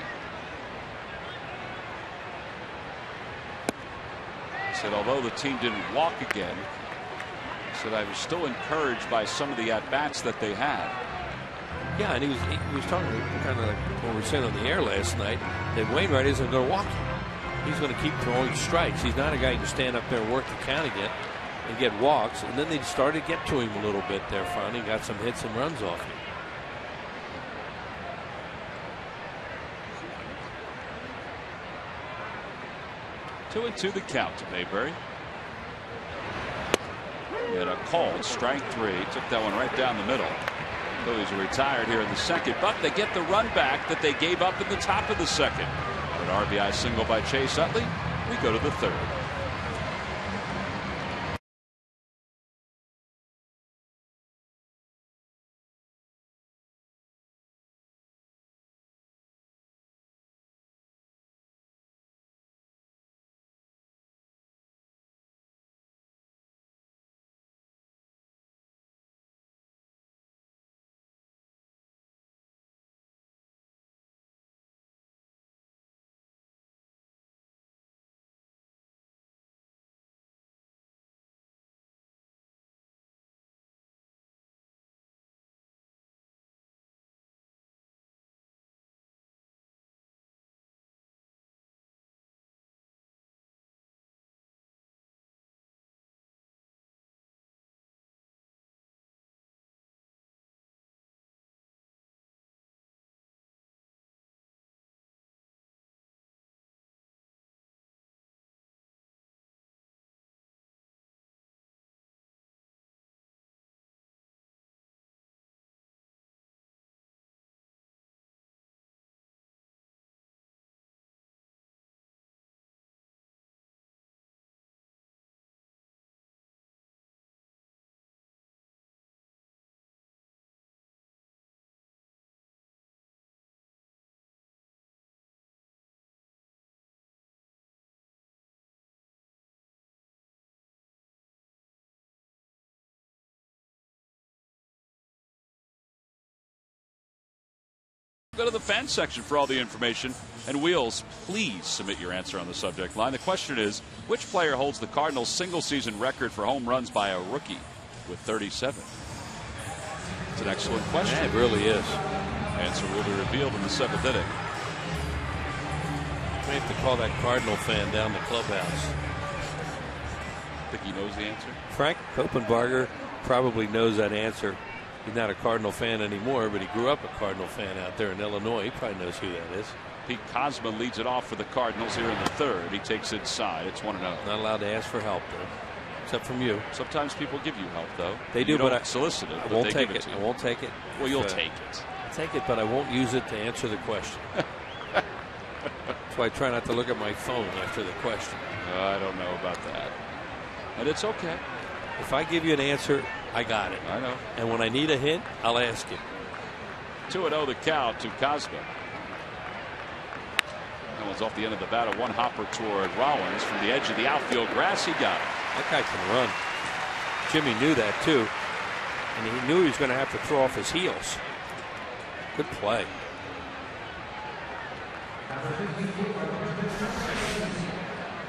He said although the team didn't walk again, that I was still encouraged by some of the at-bats that they had. Yeah, and he was talking kind of like what we were saying on the air last night, that Wainwright isn't going to walk him. He's going to keep throwing strikes. He's not a guy who can stand up there and work the count again and get walks. And then they started to get to him a little bit there finally. Got some hits and runs off him. Two and 2 the count to Mayberry. He had a called strike 3. Took that one right down the middle. Phillies are retired here in the second, but they get the run back that they gave up in the top of the second. An RBI single by Chase Utley. We go to the third. Go to the fan section for all the information. And Wheels, please submit your answer on the subject line. The question is, which player holds the Cardinals' single-season record for home runs by a rookie with 37? It's an excellent question. Yeah, it really is. Answer will be revealed in the 7th inning. We have to call that Cardinal fan down the clubhouse. Think he knows the answer? Frank Koppenbarger probably knows that answer. He's not a Cardinal fan anymore, but he grew up a Cardinal fan out there in Illinois. He probably knows who that is. Pete Kozma leads it off for the Cardinals here in the third. He takes inside. It's 1-0. Not allowed to ask for help, though, except from you. Sometimes people give you help, though. They do, you but don't solicit it. I won't take it. I won't take it. Well, you'll take it. I'll take it, but I won't use it to answer the question. That's why I try not to look at my phone after the question. I don't know about that. And it's okay. If I give you an answer, I got it. I know. And when I need a hint, I'll ask you. 2-0 the count to Kozma. That one's off the end of the bat. A one hopper toward Rollins from the edge of the outfield grass. He got it. That guy can run. Jimmy knew that too, and he knew he was going to have to throw off his heels. Good play.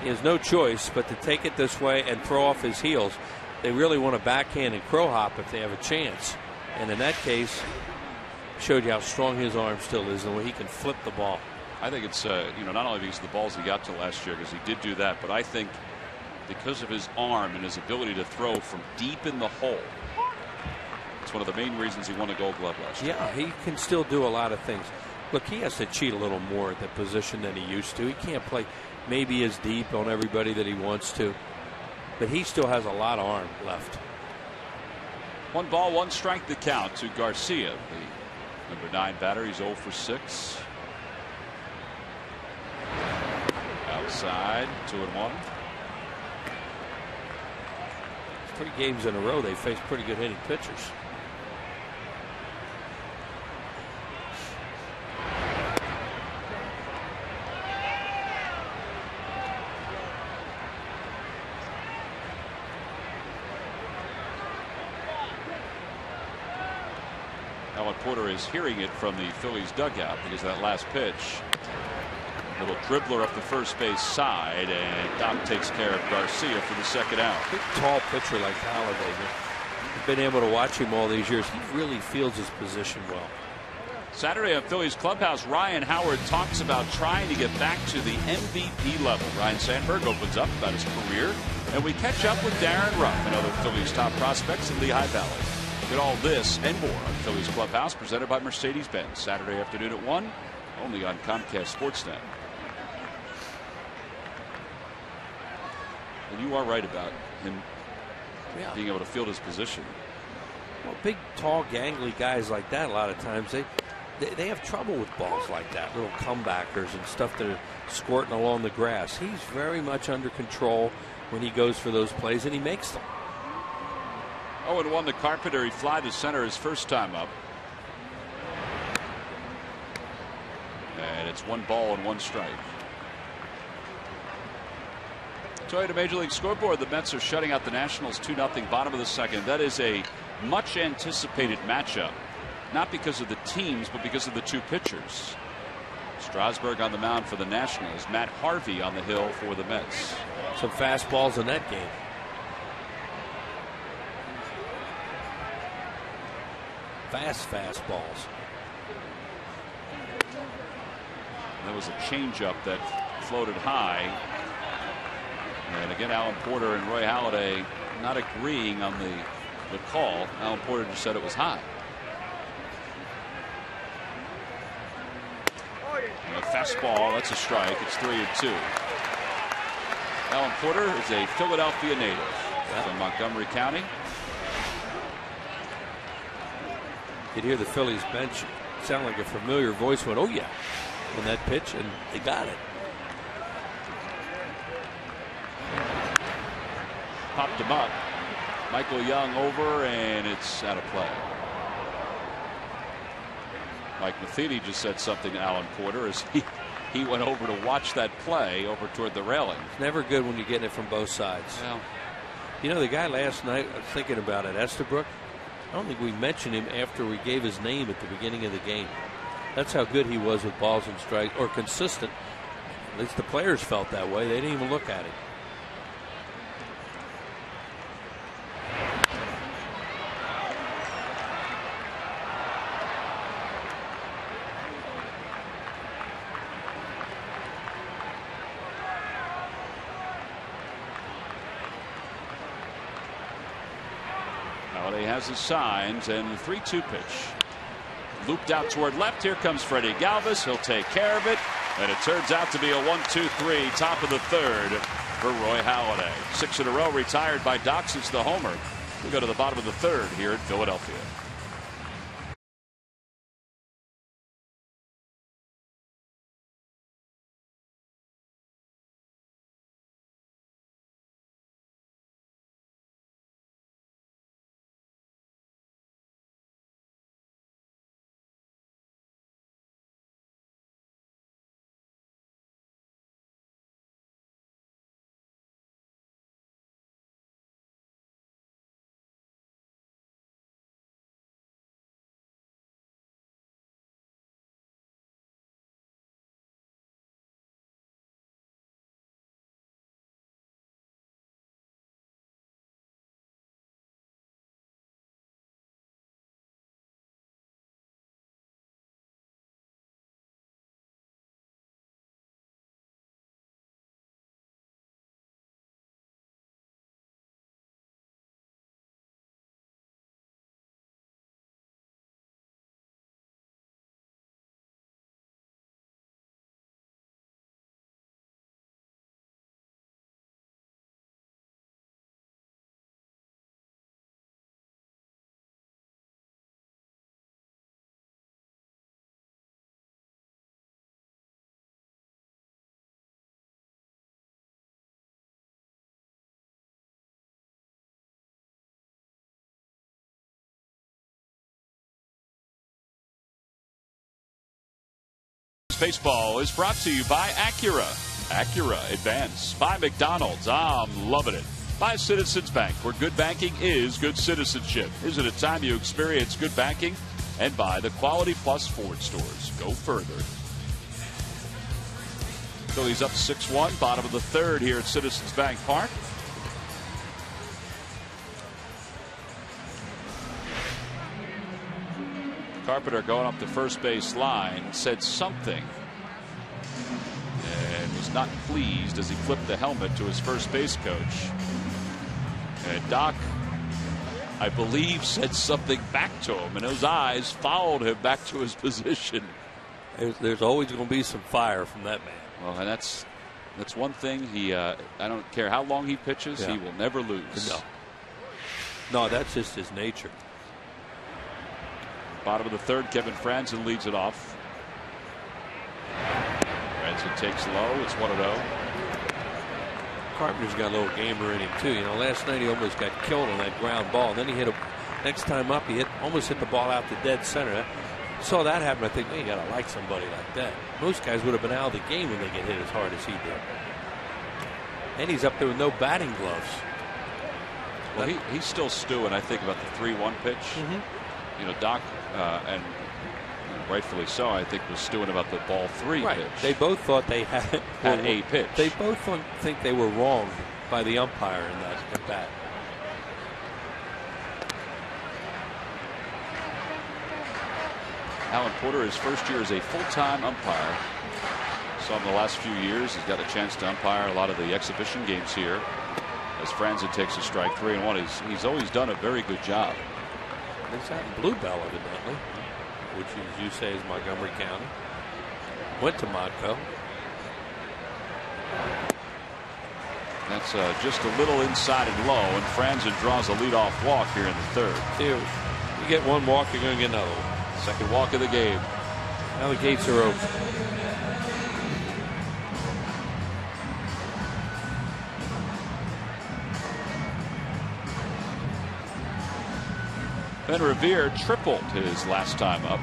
He has no choice but to take it this way and throw off his heels. They really want to backhand and crow hop if they have a chance. And in that case, showed you how strong his arm still is and the way he can flip the ball. I think it's not only because of the balls he got to last year, because he did do that, but I think because of his arm and his ability to throw from deep in the hole. It's one of the main reasons he won a Gold Glove last year. Yeah, he can still do a lot of things. Look, he has to cheat a little more at the position than he used to. He can't play maybe as deep on everybody that he wants to, but he still has a lot of arm left. 1 ball, 1 strike the count to Garcia, the number 9 batter. He's 0 for 6. Outside, 2-1. 3 games in a row they faced pretty good hitting pitchers. Alan Porter is hearing it from the Phillies dugout because of that last pitch. Little dribbler up the first base side, and Doc takes care of Garcia for the second out. Big tall pitcher like Halladay. You've been able to watch him all these years. He really feels his position well. Saturday at Phillies clubhouse, Ryan Howard talks about trying to get back to the MVP level. Ryan Sandberg opens up about his career, and we catch up with Darren Ruff and other Phillies top prospects in Lehigh Valley. Get all this and more on Phillies Clubhouse, presented by Mercedes-Benz, Saturday afternoon at 1, only on Comcast Sportsnet. And you are right about him being able to field his position. Well, big, tall, gangly guys like that, a lot of times they have trouble with balls like that, little comebackers and stuff that are squirting along the grass. He's very much under control when he goes for those plays, and he makes them. 0-1 to Carpenter. He fly to center his first time up. And it's 1 ball and 1 strike. Toyota Major League Scoreboard. The Mets are shutting out the Nationals 2-0, bottom of the second. That is a much anticipated matchup, not because of the teams, but because of the 2 pitchers. Strasburg on the mound for the Nationals, Matt Harvey on the hill for the Mets. Some fastballs in that game. Fastballs. There was a changeup that floated high. And again, Alan Porter and Roy Halladay not agreeing on the call. Alan Porter just said it was high. And a fastball, that's a strike. It's 3-2. Alan Porter is a Philadelphia native from Montgomery County. You'd hear the Phillies bench sound like a familiar voice went, "Oh yeah," on that pitch, and they got it. Popped him up. Michael Young over, and it's out of play. Mike Matheny just said something to Alan Porter as he went over to watch that play over toward the railing. It's never good when you're getting it from both sides. Well, you know, the guy last night, I was thinking about it, Estabrook. I don't think we mentioned him after we gave his name at the beginning of the game. That's how good he was with balls and strikes, or consistent. At least the players felt that way. They didn't even look at him. Halladay has his signs, and the 3-2 pitch. Looped out toward left. Here comes Freddie Galvis. He'll take care of it. And it turns out to be a 1-2-3, top of the third for Roy Halladay. 6 in a row retired by Doc since the homer. We go to the bottom of the third here at Philadelphia. Baseball is brought to you by Acura. Acura Advance. By McDonald's. I'm loving it. By Citizens Bank, where good banking is good citizenship. Isn't it time you experience good banking? And by the Quality Plus Ford stores. Go further. Phillies up 6-1, bottom of the third here at Citizens Bank Park. Carpenter going up the first base line said something and was not pleased as he flipped the helmet to his first base coach. And Doc, I believe, said something back to him, and his eyes followed him back to his position. There's always going to be some fire from that man. Well, and that's one thing. I don't care how long he pitches, he will never lose. No, that's just his nature. Bottom of the third, Kevin Franzen leads it off. Franzen takes low. It's 1-0. Carpenter's got a little gamer in him too. You know, last night he almost got killed on that ground ball. And then he hit a next time up. He almost hit the ball out to dead center. Saw that happen. I think, man, you got to like somebody like that. Most guys would have been out of the game when they get hit as hard as he did. And he's up there with no batting gloves. Well, he's still stewing, I think, about the 3-1 pitch. You know, Doc, and rightfully so, I think, was stewing about the ball 3 pitch. They both thought they had a pitch. They both think they were wrong by the umpire in that at bat. Alan Porter, his first year as a full-time umpire. So in the last few years, he's got a chance to umpire a lot of the exhibition games here. As Franzen takes a strike, 3-1, he's always done a very good job. He's out in Bluebell, evidently, which, as you say, is Montgomery County. Went to Modco. That's just a little inside and low, and Franzen draws a leadoff walk here in the third. You get one walk, you're going to get another one. Second walk of the game. Now the gates are open. Ben Revere tripled his last time up.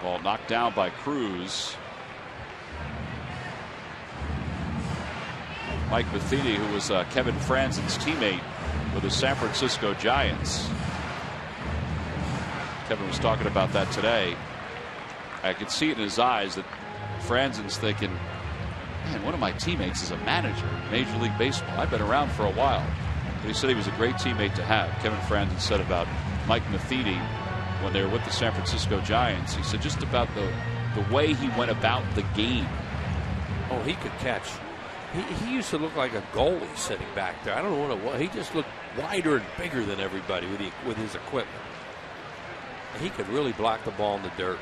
Ball knocked down by Cruz. Mike Matheny, who was Kevin Franzen's teammate with the San Francisco Giants. Kevin was talking about that today. I could see it in his eyes that Franzen's thinking, man, one of my teammates is a manager in Major League Baseball. I've been around for a while. But he said he was a great teammate to have. Kevin Franzen said about Mike Matheny when they were with the San Francisco Giants. He said just about the way he went about the game. Oh, he could catch. He used to look like a goalie sitting back there. I don't know what it was. He just looked wider and bigger than everybody with his equipment. He could really block the ball in the dirt.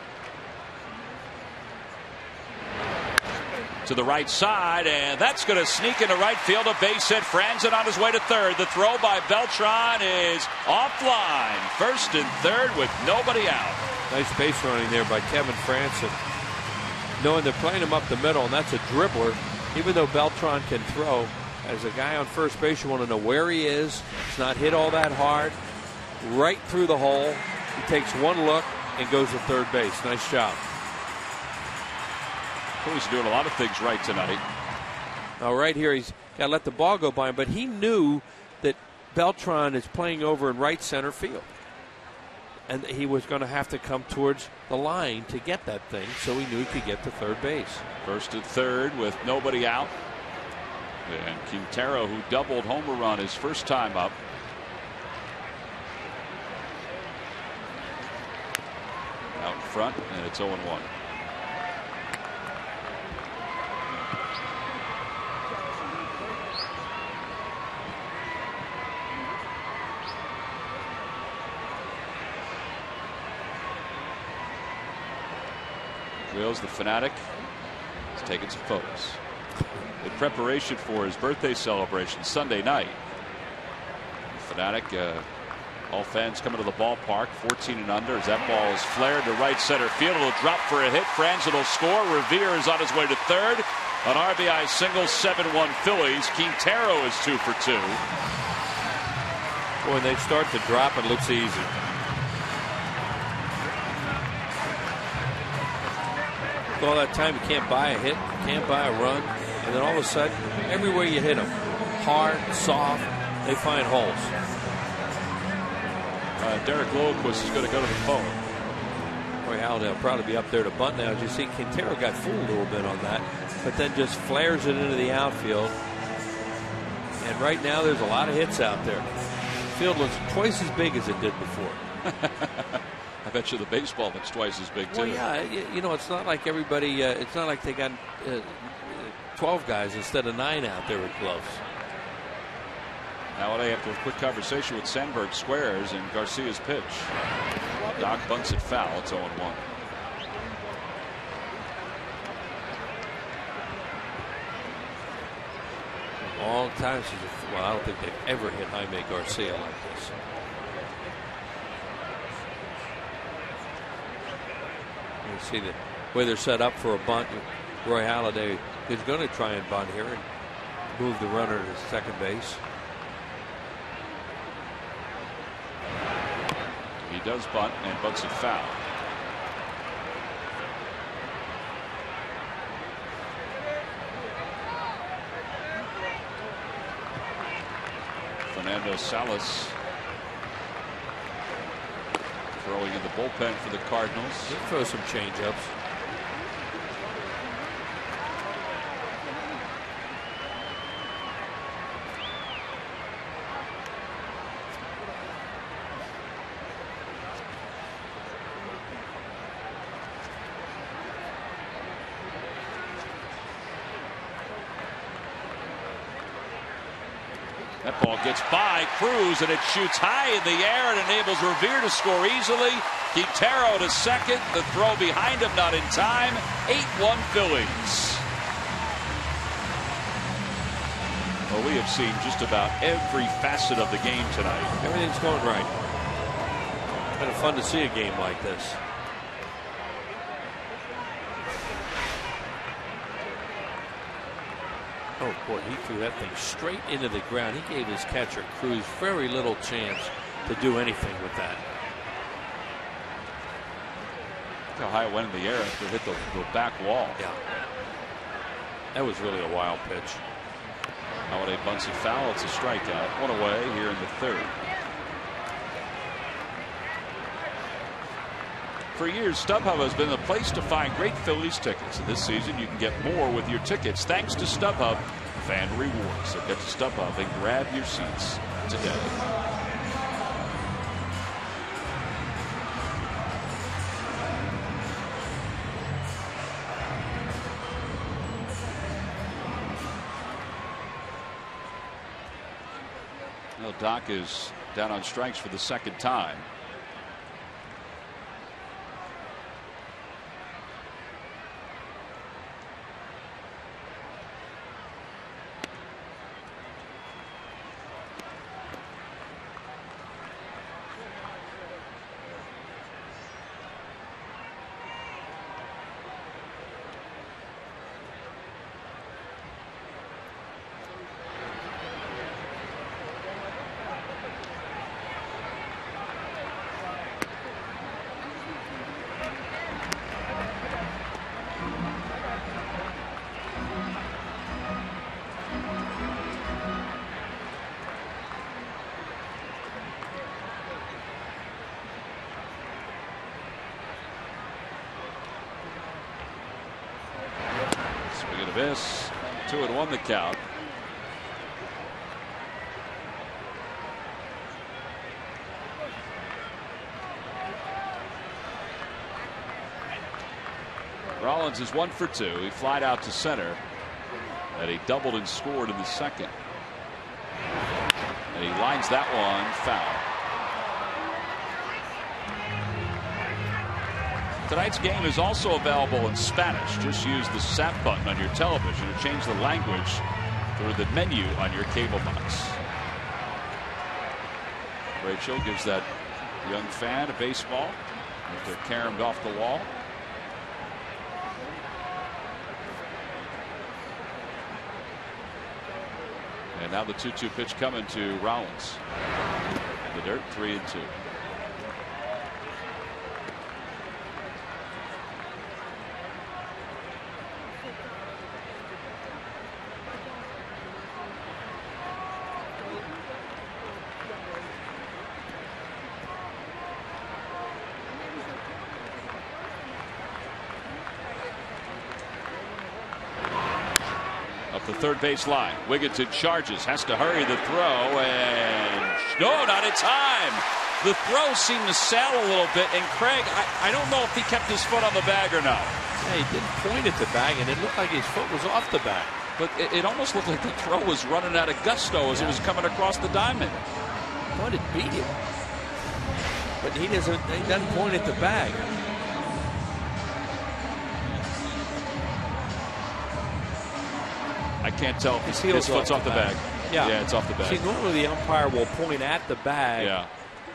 To the right side, and that's going to sneak into right field. A base hit. Franzen on his way to third. The throw by Beltran is offline. First and third with nobody out. Nice base running there by Kevin Franzen. Knowing they're playing him up the middle, and that's a dribbler. Even though Beltran can throw, as a guy on first base, you want to know where he is. He's not hit all that hard. Right through the hole. He takes one look and goes to third base. Nice job. He's doing a lot of things right tonight. Now, right here, he's got to let the ball go by him, but he knew that Beltran is playing over in right center field. And he was going to have to come towards the line to get that thing, so he knew he could get to third base. First and third with nobody out. And Quintero, who doubled homer run his first time up. Out in front, and it's 0-1. Wheels, the Fanatic, is taking some photos in preparation for his birthday celebration Sunday night. The Fanatic, all fans coming to the ballpark, 14 and under, as that ball is flared to right center field. It'll drop for a hit. Franzen will score. Revere is on his way to third. An RBI single, 7-1 Phillies. Quintero is 2 for 2. When they start to drop, it looks easy. All that time, you can't buy a hit, you can't buy a run, and then all of a sudden, everywhere you hit them, hard, soft, they find holes. Derek Lilliquist is going to go to the phone. Boy, Halladay will probably be up there to bunt now. As you see, Quintero got fooled a little bit on that, but then just flares it into the outfield. And right now, there's a lot of hits out there. The field looks twice as big as it did before. I bet you the baseball looks twice as big, too. Well, yeah, you know, it's not like everybody, it's not like they got 12 guys instead of 9 out there with gloves. Halladay, after a quick conversation with Sandberg, squares in Garcia's pitch. Doc bunts it foul. It's 0-1. Long time since, well, I don't think they've ever hit Jaime Garcia like this. You see the way they're set up for a bunt. Roy Halladay is going to try and bunt here and move the runner to second base. He does bunt and bunts it foul. Fernando Salas throwing in the bullpen for the Cardinals. He'll throw some changeups. That ball gets by Cruz, and it shoots high in the air and enables Revere to score easily. Quintero to second. The throw behind him not in time. 8-1 Phillies. Well, we have seen just about every facet of the game tonight. Everything's going right. Kind of fun to see a game like this. Oh, boy, he threw that thing straight into the ground. He gave his catcher, Cruz, very little chance to do anything with that. Look how high it went in the air after it hit the back wall. Yeah. That was really a wild pitch. Halladay bunts it foul. It's a strikeout. One away here in the third. For years, StubHub has been the place to find great Phillies tickets. And this season, you can get more with your tickets thanks to StubHub Fan Rewards. So get to StubHub and grab your seats today. Well, Doc is down on strikes for the second time. Swing and a miss. 2-1 the count. Rollins is 1 for 2. He flied out to center, and he doubled and scored in the second. And he lines that one foul. Tonight's game is also available in Spanish. Just use the SAP button on your television to change the language through the menu on your cable box. Rachel gives that young fan a baseball. They're caromed off the wall. And now the 2-2 pitch coming to Rollins. The dirt, 3-2. Up the third base line. Wigginton charges, has to hurry the throw, and no, not in time. The throw seemed to sail a little bit, and Craig, I don't know if he kept his foot on the bag or not. Yeah, he didn't point at the bag, and it looked like his foot was off the bag. But it almost looked like the throw was running out of gusto as it was coming across the diamond. I thought it beat him. But he doesn't point at the bag. I can't tell if his foot's off the bag. Yeah, it's off the bag. See, normally the umpire will point at the bag, yeah,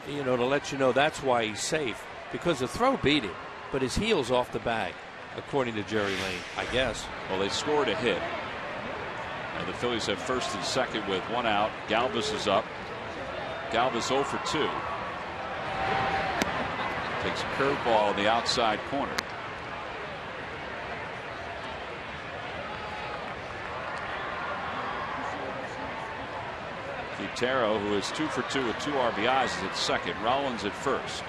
you know, to let you know that's why he's safe. Because the throw beat him, but his heel's off the bag, according to Jerry Lane, I guess. Well, they scored a hit. And the Phillies have first and second with one out. Galvis is up. Galvis 0 for 2. Takes a curveball in the outside corner. Quintero, who is 2 for 2 with 2 RBIs, is at second. Rollins at first.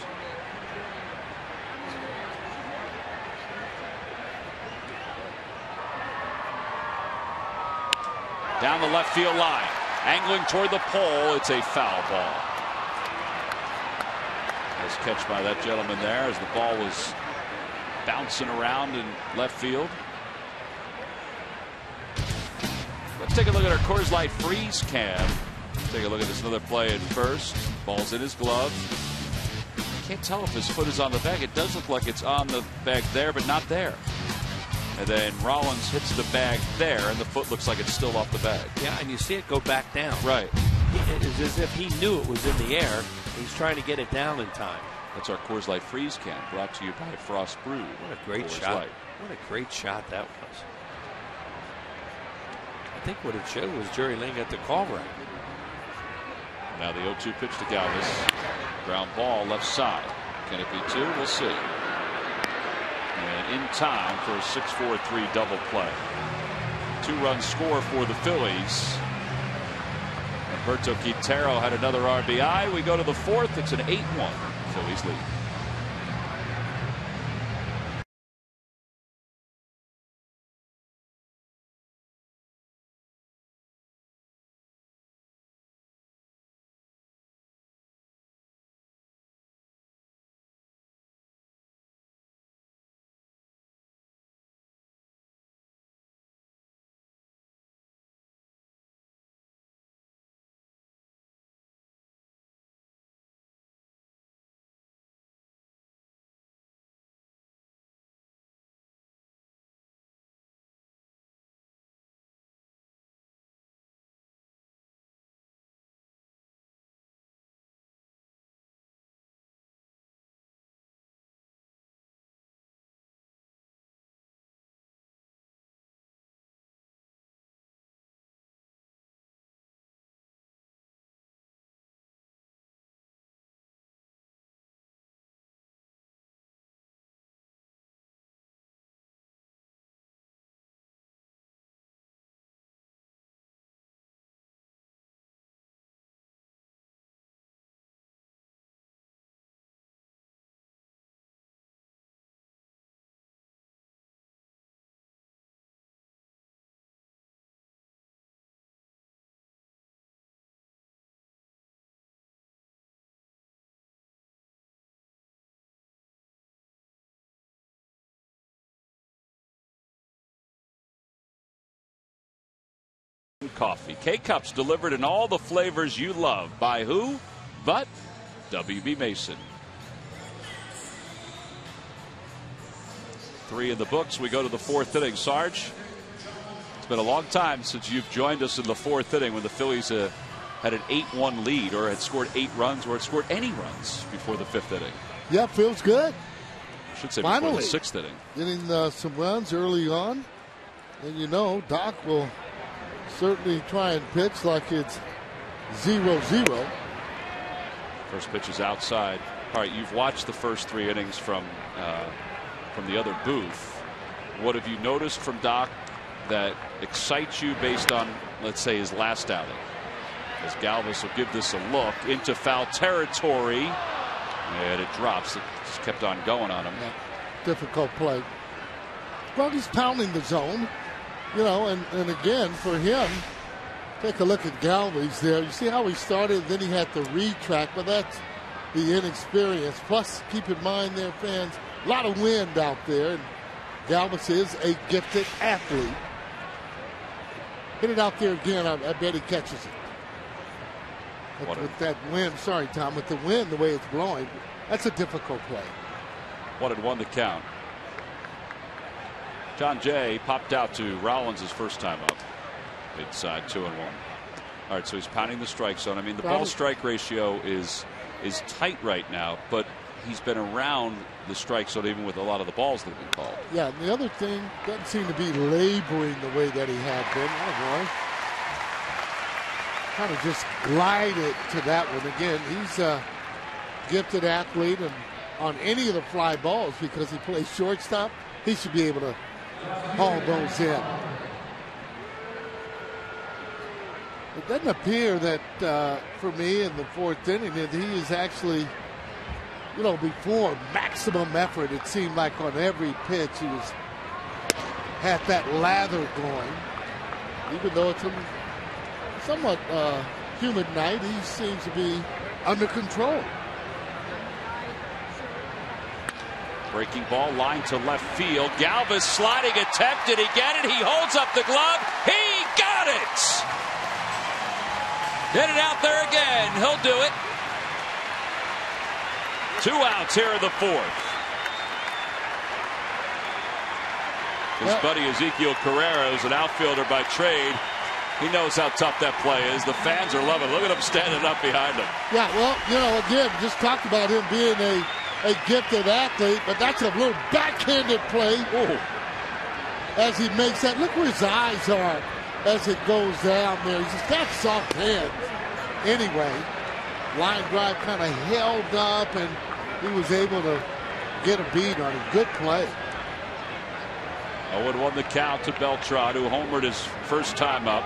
Down the left field line, angling toward the pole. It's a foul ball. Nice catch by that gentleman there as the ball was bouncing around in left field. Let's take a look at our Coors Light freeze cam. Take a look at this another play at first. Ball's in his glove. Can't tell if his foot is on the bag. It does look like it's on the bag there, but not there. And then Rollins hits the bag there, and the foot looks like it's still off the bag. Yeah, and you see it go back down. Right. It's as if he knew it was in the air. He's trying to get it down in time. That's our Coors Light freeze can, brought to you by Frost Brew. What a great Coors shot. Light. What a great shot that was. I think what it showed was Jerry Lane got the call right. Now the 0-2 pitch to Galvis. Ground ball left side. Can it be 2? We'll see. And in time for a 6-4-3 double play. 2-run score for the Phillies. Alberto Quintero had another RBI. We go to the 4th. It's an 8-1. Phillies lead. Coffee. K-Cups delivered in all the flavors you love. By who? But W.B. Mason. 3 in the books. We go to the 4th inning. Sarge, it's been a long time since you've joined us in the 4th inning when the Phillies had an 8-1 lead or had scored 8 runs or had scored any runs before the 5th inning. Yeah, feels good. I should say Finally, before the 6th inning. Getting some runs early on. And you know, Doc will certainly try and pitch like it's 0-0. First pitch is outside. All right, you've watched the first 3 innings from the other booth. What have you noticed from Doc that excites you based on, let's say, his last outing? As Galvis will give this a look into foul territory, and it drops. It just kept on going on him. Yeah. Difficult play. Well, he's pounding the zone, you know, and again for him, take a look at Galvis there. You see how he started, then he had to retrack, but that's the inexperience. Plus, keep in mind there, fans, a lot of wind out there, and Galvis is a gifted athlete. Hit it out there again, I bet he catches it. With that wind, sorry, Tom, with the wind, the way it's blowing, that's a difficult play. 1-1 to count. John Jay popped out to Rollins his first time up. Inside 2-1. All right, so he's pounding the strike zone. I mean, the ball strike ratio is tight right now, but he's been around the strike zone even with a lot of the balls that have been called. Yeah, and the other thing, doesn't seem to be laboring the way that he had been. Oh, boy. Kind of just glided to that one. Again, he's a gifted athlete, and on any of the fly balls, because he plays shortstop, he should be able to haul those in. It doesn't appear that for me in the 4th inning that he is actually, you know, before maximum effort. It seemed like on every pitch he had that lather going. Even though it's a somewhat humid night, he seems to be under control. Breaking ball, line to left field. Galvis sliding attempt. Did he get it? He holds up the glove. He got it! Get it out there again. He'll do it. 2 outs here in the 4th. His buddy Ezekiel Carrera is an outfielder by trade. He knows how tough that play is. The fans are loving it. Look at him standing up behind him. Yeah, well, you know, again, just talked about him being a gifted athlete, but that's a little backhanded play. Ooh. As he makes that. Look where his eyes are as it goes down there. He's just got soft hands. Anyway, line drive kind of held up, and he was able to get a beat on a good play. 0-1 the count to Beltran, who homered his first time up.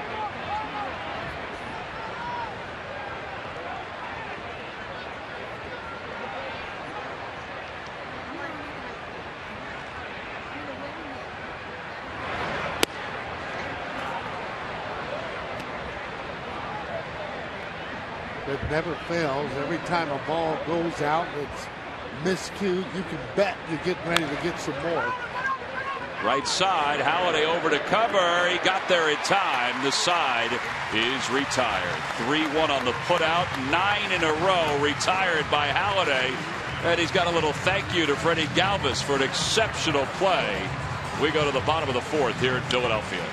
It never fails. Every time a ball goes out, it's miscued. You can bet you're getting ready to get some more. Right side, Halladay over to cover. He got there in time. The side is retired. 3-1 on the putout. 9 in a row retired by Halladay. And he's got a little thank you to Freddie Galvis for an exceptional play. We go to the bottom of the 4th here in Philadelphia.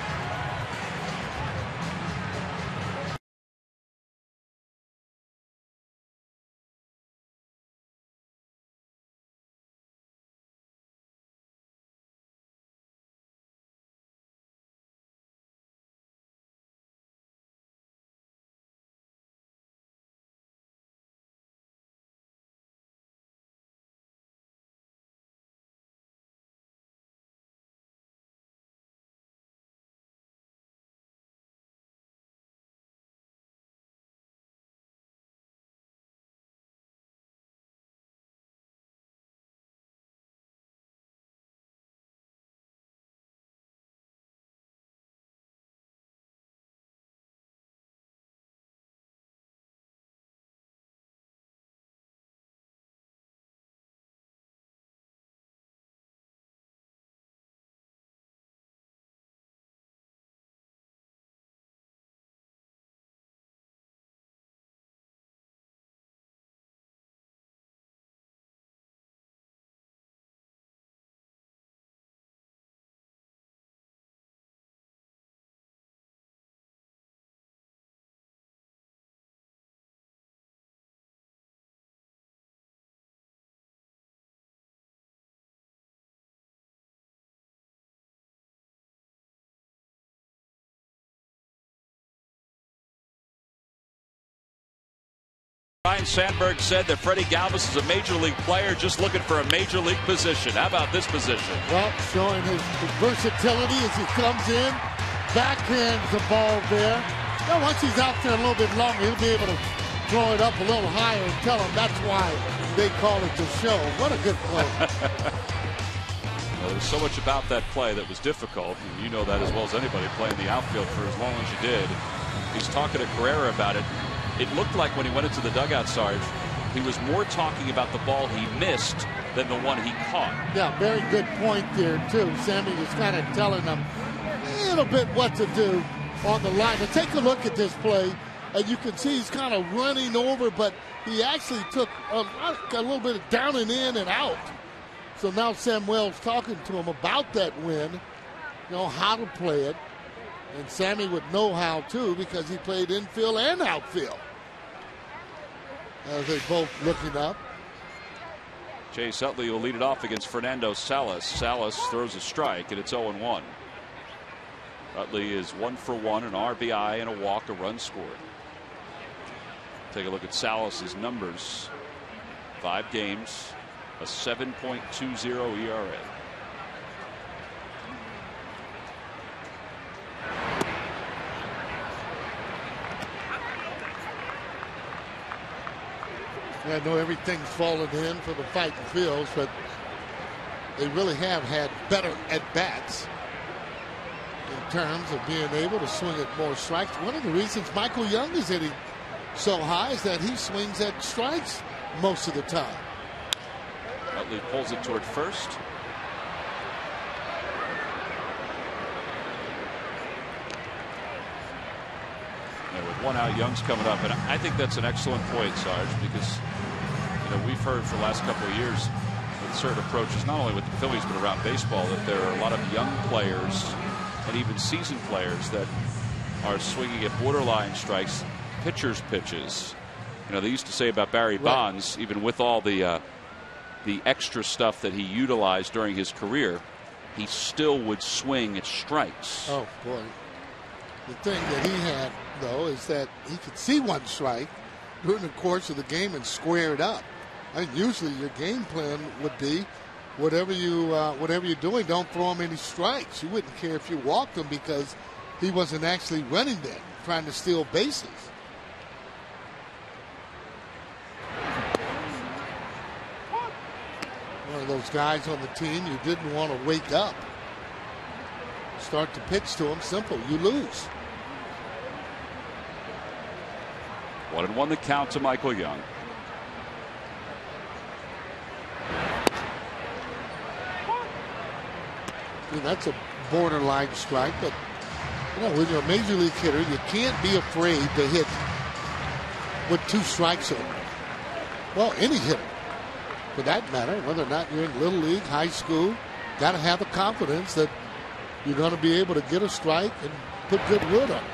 Ryan Sandberg said that Freddie Galvis is a major league player just looking for a major league position. How about this position? Well, showing his versatility as he comes in, backhands the ball there. Now, once he's out there a little bit longer, he'll be able to throw it up a little higher and tell him that's why they call it the show. What a good play. Well, there's so much about that play that was difficult. And you know that as well as anybody playing the outfield for as long as you did. He's talking to Carrera about it. It looked like when he went into the dugout, Sarge, he was more talking about the ball he missed than the one he caught. Yeah, very good point there, too. Sammy was kind of telling him a little bit what to do on the line. But take a look at this play, and you can see he's kind of running over, but he actually took a little bit of down and in and out. So now Samuel's talking to him about that win, how to play it. And Sammy would know how, too, because he played infield and outfield. As they both looking up. Chase Utley will lead it off against Fernando Salas. Salas throws a strike, and it's 0-1. Utley is 1 for 1, an RBI and a walk, a run scored. Take a look at Salas's numbers. 5 games, a 7.20 ERA. I know everything's fallen in for the Fighting Phils, but they really have had better at-bats in terms of being able to swing at more strikes. One of the reasons Michael Young is hitting so high is that he swings at strikes most of the time. Utley pulls it toward first. And with 1 out, Young's coming up, and I think that's an excellent point, Sarge, because we've heard for the last couple of years with certain approaches, not only with the Phillies but around baseball, that there are a lot of young players and even seasoned players that are swinging at borderline strikes, pitchers' pitches. They used to say about Barry Bonds, even with all the extra stuff that he utilized during his career, he still would swing at strikes. Oh, boy. The thing that he had, though, is that he could see one strike during the course of the game and square it up. I mean, usually your game plan would be whatever you're doing, don't throw him any strikes. You wouldn't care if you walked him because he wasn't actually running then, trying to steal bases. One of those guys on the team you didn't want to wake up. Start to pitch to him, simple, you lose. 1-1 the count to Michael Young. I mean, that's a borderline strike, but when you're a major league hitter, you can't be afraid to hit with 2 strikes on. Well, any hitter, for that matter, whether or not you're in little league, high school, got to have the confidence that you're going to be able to get a strike and put good wood on it.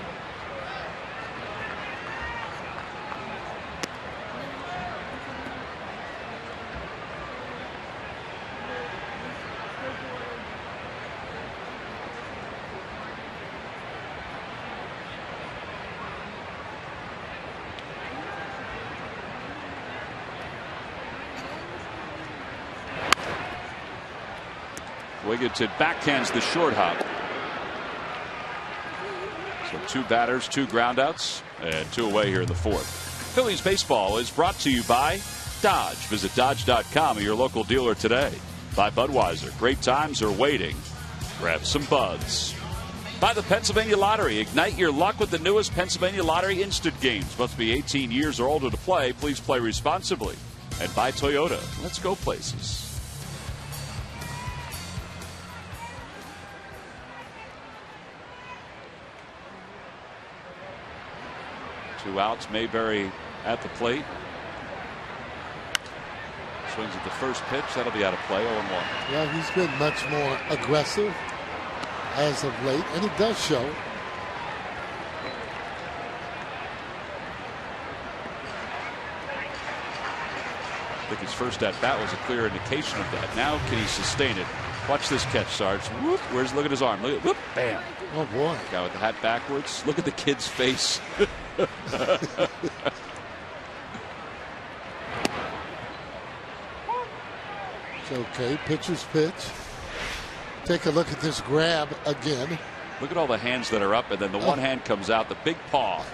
Wigginton backhands the short hop. So 2 batters, 2 groundouts, and 2 away here in the 4th. Phillies baseball is brought to you by Dodge. Visit Dodge.com or your local dealer today. By Budweiser. Great times are waiting. Grab some buds. By the Pennsylvania Lottery. Ignite your luck with the newest Pennsylvania Lottery instant games. Must be 18 years or older to play. Please play responsibly. And by Toyota. Let's go places. 2 outs. Mayberry at the plate. Swings at the first pitch. That'll be out of play. 0-1. Yeah, he's been much more aggressive as of late, and it does show. I think his first at bat was a clear indication of that. Now can he sustain it? Watch this catch, Sarge. Whoop, look at his arm. Look at whoop, bam. Oh boy. Guy with the hat backwards. Look at the kid's face. It's okay. Pitcher's pitch. Take a look at this grab again. Look at all the hands that are up, and then the one hand comes out, the big paw,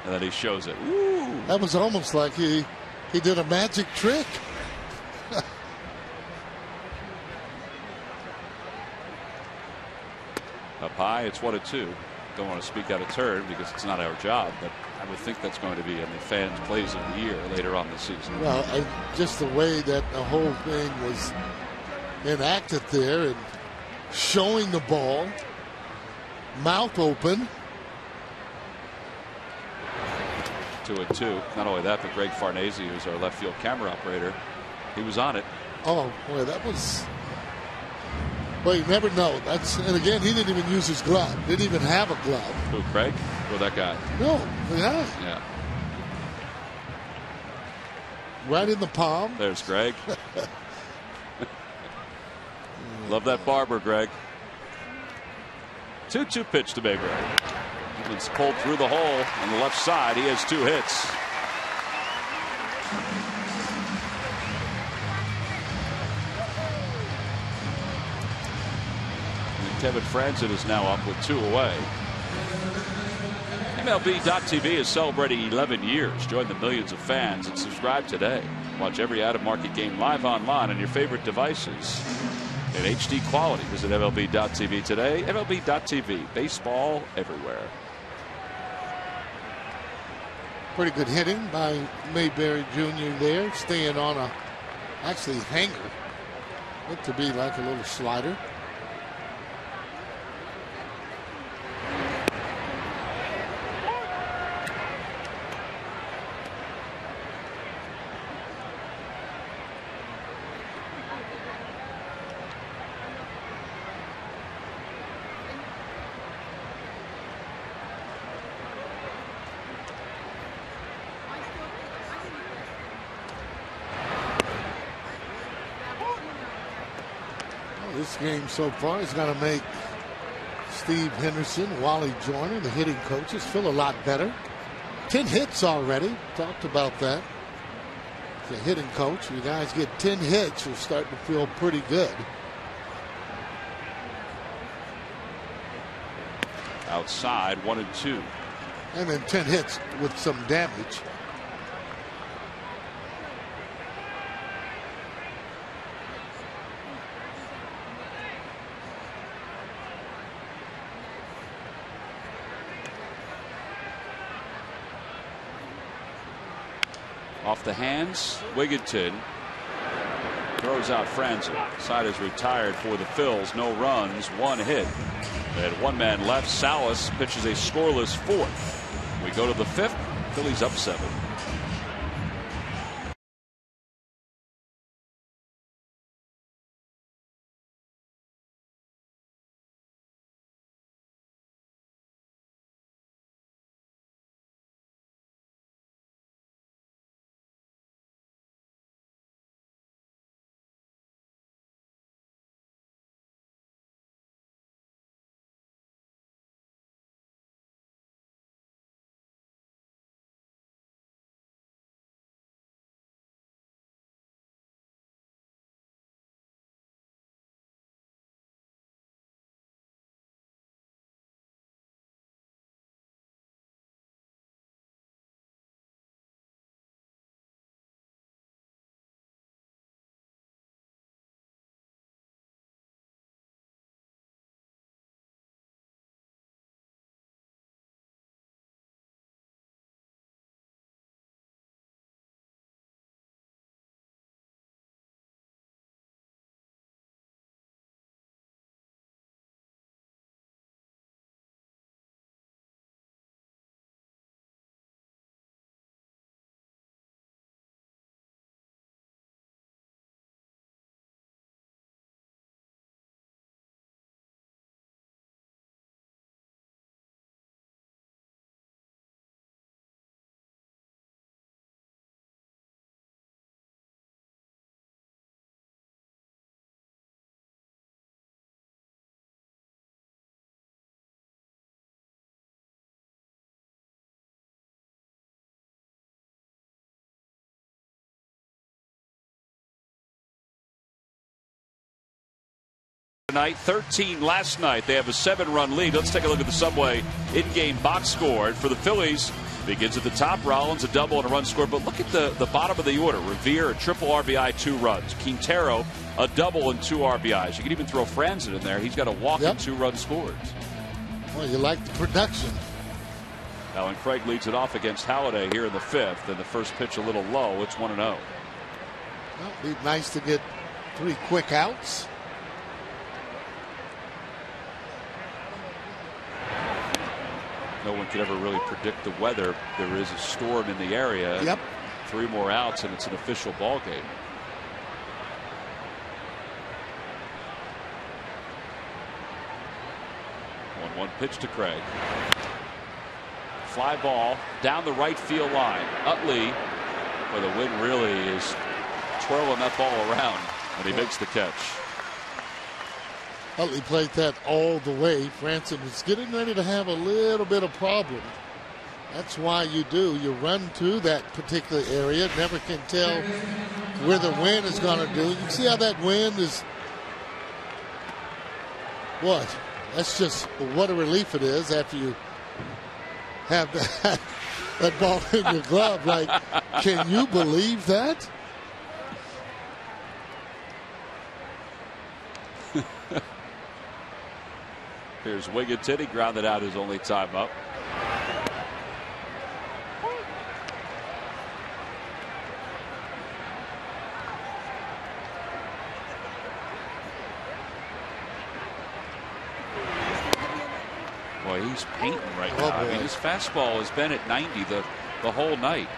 and then he shows it. Ooh. That was almost like he did a magic trick. Up high, it's 1-2. Don't want to speak out of turn because it's not our job, but I would think that's going to be in the fans' plays of the year later on this season. Well, just the way that the whole thing was enacted there and showing the ball, mouth open. 2-2. Not only that, but Greg Farnese, who's our left field camera operator, he was on it. Oh boy, that was. Well, you never know. And again, he didn't even use his glove. Didn't even have a glove. Who, Craig? Or that guy? No, yeah. Yeah. Right in the palm. There's Greg. Love that barber, Greg. 2-2 pitch to Baker. It's pulled through the hole on the left side. He has 2 hits. And Kevin Franzen is now up with 2 away. MLB.TV is celebrating 11 years. Join the millions of fans and subscribe today. Watch every out-of-market game live online on your favorite devices in HD quality. Visit MLB.TV today. MLB.TV. Baseball everywhere. Pretty good hitting by Mayberry Jr. there, staying on a actually hanger. Looked to be like a little slider. This game so far is going to make Steve Henderson, Wally Joyner, the hitting coaches, feel a lot better. 10 hits already. Talked about that. The hitting coach, you guys get 10 hits, you're starting to feel pretty good. Outside, 1-2. And then 10 hits with some damage. Off the hands, Wigginton throws out Franzen. Side is retired for the Phils. No runs, 1 hit. And 1 man left. Salas pitches a scoreless 4th. We go to the 5th. Phillies up 7. tonight, 13 last night. They have a 7-run lead. Let's take a look at the Subway in-game box score. And for the Phillies, begins at the top. Rollins, a double and a run scored. But look at the bottom of the order. Revere, a triple RBI, 2 runs. Quintero, a double and 2 RBIs. You can even throw Franzen in there. He's got a walk and 2 run scored. Well, you like the production. Alan Craig leads it off against Halladay here in the 5th. And the first pitch a little low. It's 1-0. Well, it'd be nice to get 3 quick outs. No one could ever really predict the weather. There is a storm in the area. Yep. 3 more outs, and it's an official ball game. One pitch to Craig. Fly ball down the right field line. Utley, where the wind really is twirling that ball around, and he makes the catch. Utley played that all the way. Franzen was getting ready to have a little bit of problem. That's why you run to that particular area. Never can tell where the wind is going to do. You see how that wind is. What? That's just what a relief it is after you have that ball in your glove. Like, can you believe that? Here's Wigginton. He grounded out his only time up. Boy, he's painting right now. I mean, his fastball has been at 90 the whole night.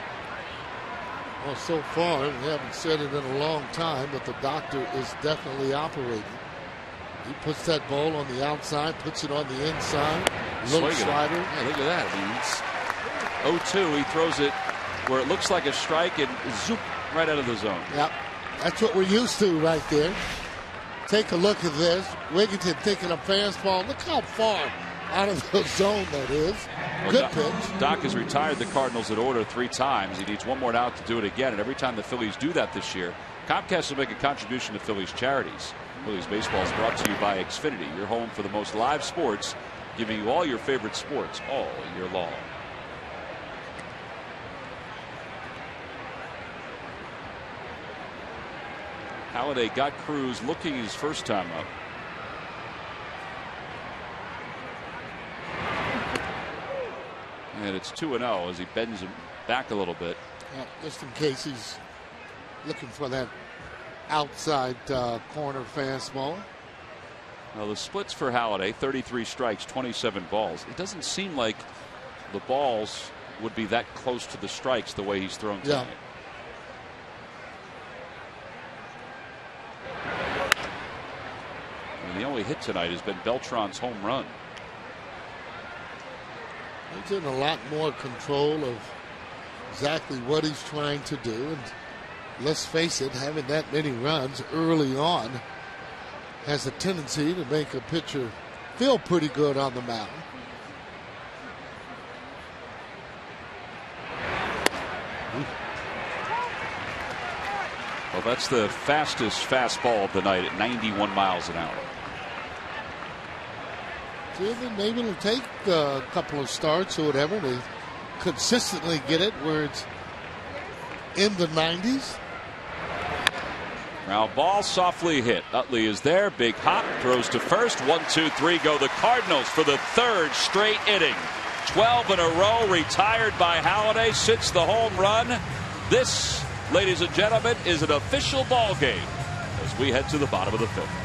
Well, so far, we haven't said it in a long time, but the doctor is definitely operating. He puts that ball on the outside, puts it on the inside. Little slider. Yeah, look at that. I mean, it's 0-2. He throws it where it looks like a strike and zoop right out of the zone. Yep. That's what we're used to right there. Take a look at this. Wigginton taking a fastball. Look how far out of the zone that is. Well, Good pitch. Doc has retired the Cardinals at order 3 times. He needs 1 more out to do it again. And every time the Phillies do that this year, Comcast will make a contribution to Phillies charities. Phillies baseball is brought to you by Xfinity, your home for the most live sports, giving you all your favorite sports all year long. Halladay got Cruz looking his first time up. And it's 2-0 as he bends him back a little bit. Just in case he's looking for that outside corner fastball. Well, the splits for Halladay, 33 strikes, 27 balls. It doesn't seem like the balls would be that close to the strikes the way he's thrown tonight. And the only hit tonight has been Beltran's home run. He's in a lot more control of exactly what he's trying to do. And let's face it, having that many runs early on has a tendency to make a pitcher feel pretty good on the mound. Well, that's the fastest fastball of the night at 91 miles an hour. See, then maybe it'll take a couple of starts or whatever to consistently get it where it's in the 90s. Now ball softly hit. Utley is there. Big hop. Throws to first. 1, 2, 3 go the Cardinals for the 3rd straight inning. 12 in a row retired by Halladay. Sits the home run. This, ladies and gentlemen, is an official ball game as we head to the bottom of the 5th.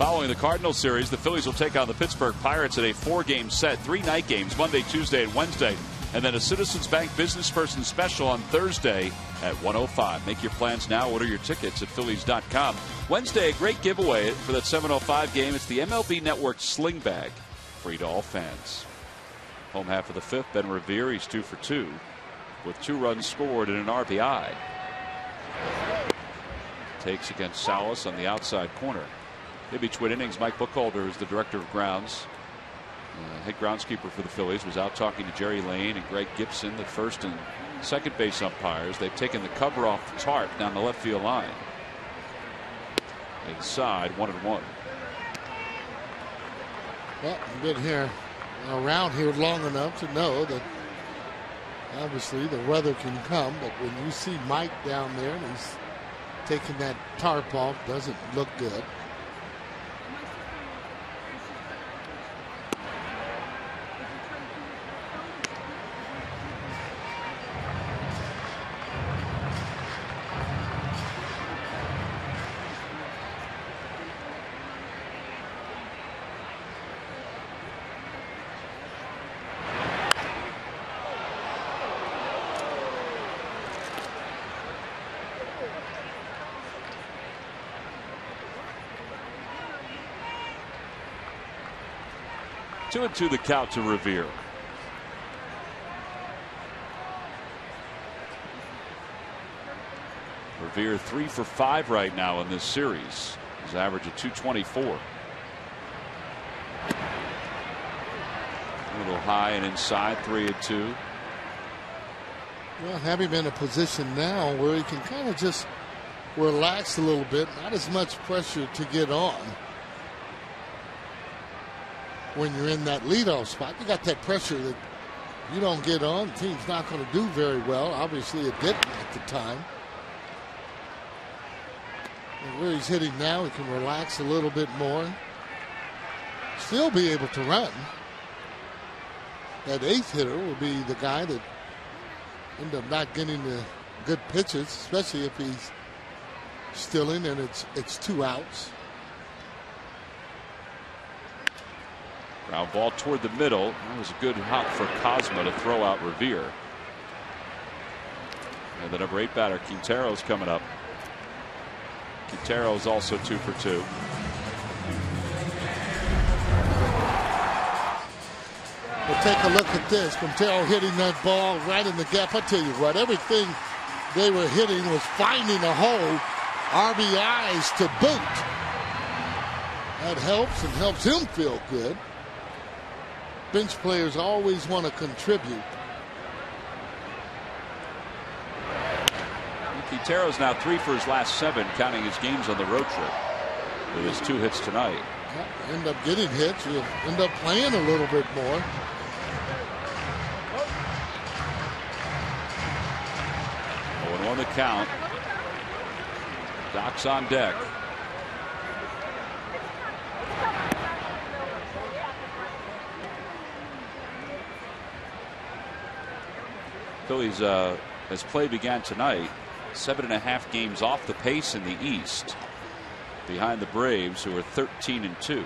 Following the Cardinals series, the Phillies will take on the Pittsburgh Pirates at a 4-game set, 3 night games, Monday, Tuesday, and Wednesday, and then a Citizens Bank Business Person Special on Thursday at 1:05. Make your plans now. Order your tickets at Phillies.com. Wednesday, a great giveaway for that 7:05 game. It's the MLB Network Sling Bag, free to all fans. Home half of the fifth, Ben Revere, he's 2 for 2 with 2 runs scored and an RBI. Takes against Salas on the outside corner. In between innings, Mike Buchholder is the director of grounds. Head groundskeeper for the Phillies was out talking to Jerry Lane and Greg Gibson, the first and second base umpires. They've taken the cover off the tarp down the left field line. Inside, 1-1. Well, you've been here around here long enough to know that obviously the weather can come, but when you see Mike down there and he's taking that tarp off, doesn't look good. Two and two the count to Revere. Revere 3 for 5 right now in this series. His average of 224. A little high and inside, 3 and 2. Well, have him in a position now where he can kind of just relax a little bit, not as much pressure to get on. When you're in that leadoff spot, you got that pressure that you don't get on, the team's not going to do very well. Obviously, it didn't at the time. And where he's hitting now, he can relax a little bit more. Still be able to run. That 8th hitter will be the guy that end up not getting the good pitches, especially if he's stealing and it's 2 outs. Ground ball toward the middle. That was a good hop for Cosmo to throw out Revere. And the number 8 batter, Quintero's coming up. Quintero's also 2 for 2. Well, take a look at this. Quintero hitting that ball right in the gap. I tell you what, everything they were hitting was finding a hole. RBIs to boot. That helps and helps him feel good. Bench players always want to contribute. Quintero's now 3 for his last 7, counting his games on the road trip, with his 2 hits tonight. Yeah, end up getting hits. You end up playing a little bit more. On the count. Doc's on deck. Phillies, as play began tonight, 7.5 games off the pace in the East, behind the Braves, who are 13 and 2.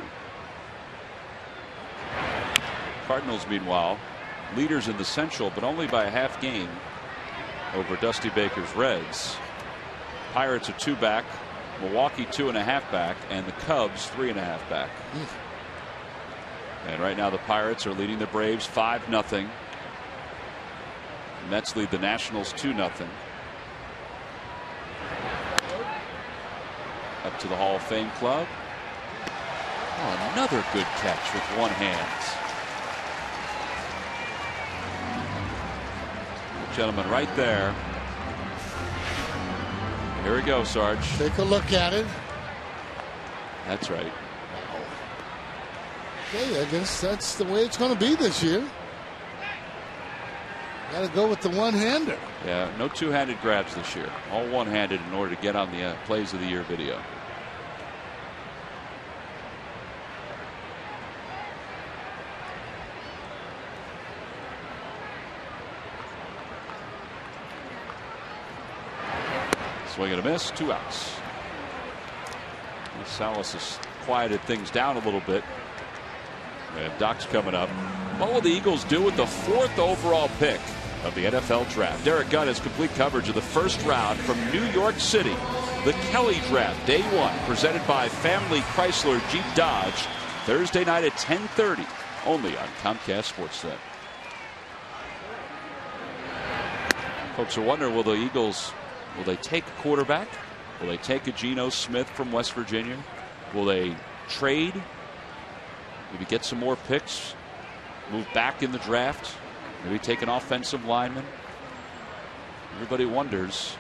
Cardinals, meanwhile, leaders in the Central, but only by a half game over Dusty Baker's Reds. Pirates are 2 back, Milwaukee 2.5 back, and the Cubs 3.5 back. And right now the Pirates are leading the Braves 5-0. Mets lead the Nationals 2-0. Up to the Hall of Fame club. Oh, another good catch with one hand. Gentleman right there. Here we go, Sarge. Take a look at it. That's right. Okay, I guess that's the way it's going to be this year. Got to go with the one-hander. Yeah, no two-handed grabs this year. All one-handed in order to get on the Plays of the Year video. Swing and a miss, 2 outs. Salas is quieted things down a little bit. And Doc's coming up. What will the Eagles do with the 4th overall pick of the NFL draft? Derek Gunn has complete coverage of the first round from New York City. The Kelly Draft, Day 1, presented by Family Chrysler Jeep Dodge, Thursday night at 10:30, only on Comcast Sportsnet. Folks are wondering, will the Eagles, will they take a quarterback? Will they take a Geno Smith from West Virginia? Will they trade? Maybe get some more picks? Move back in the draft? Maybe take an offensive lineman? Everybody wonders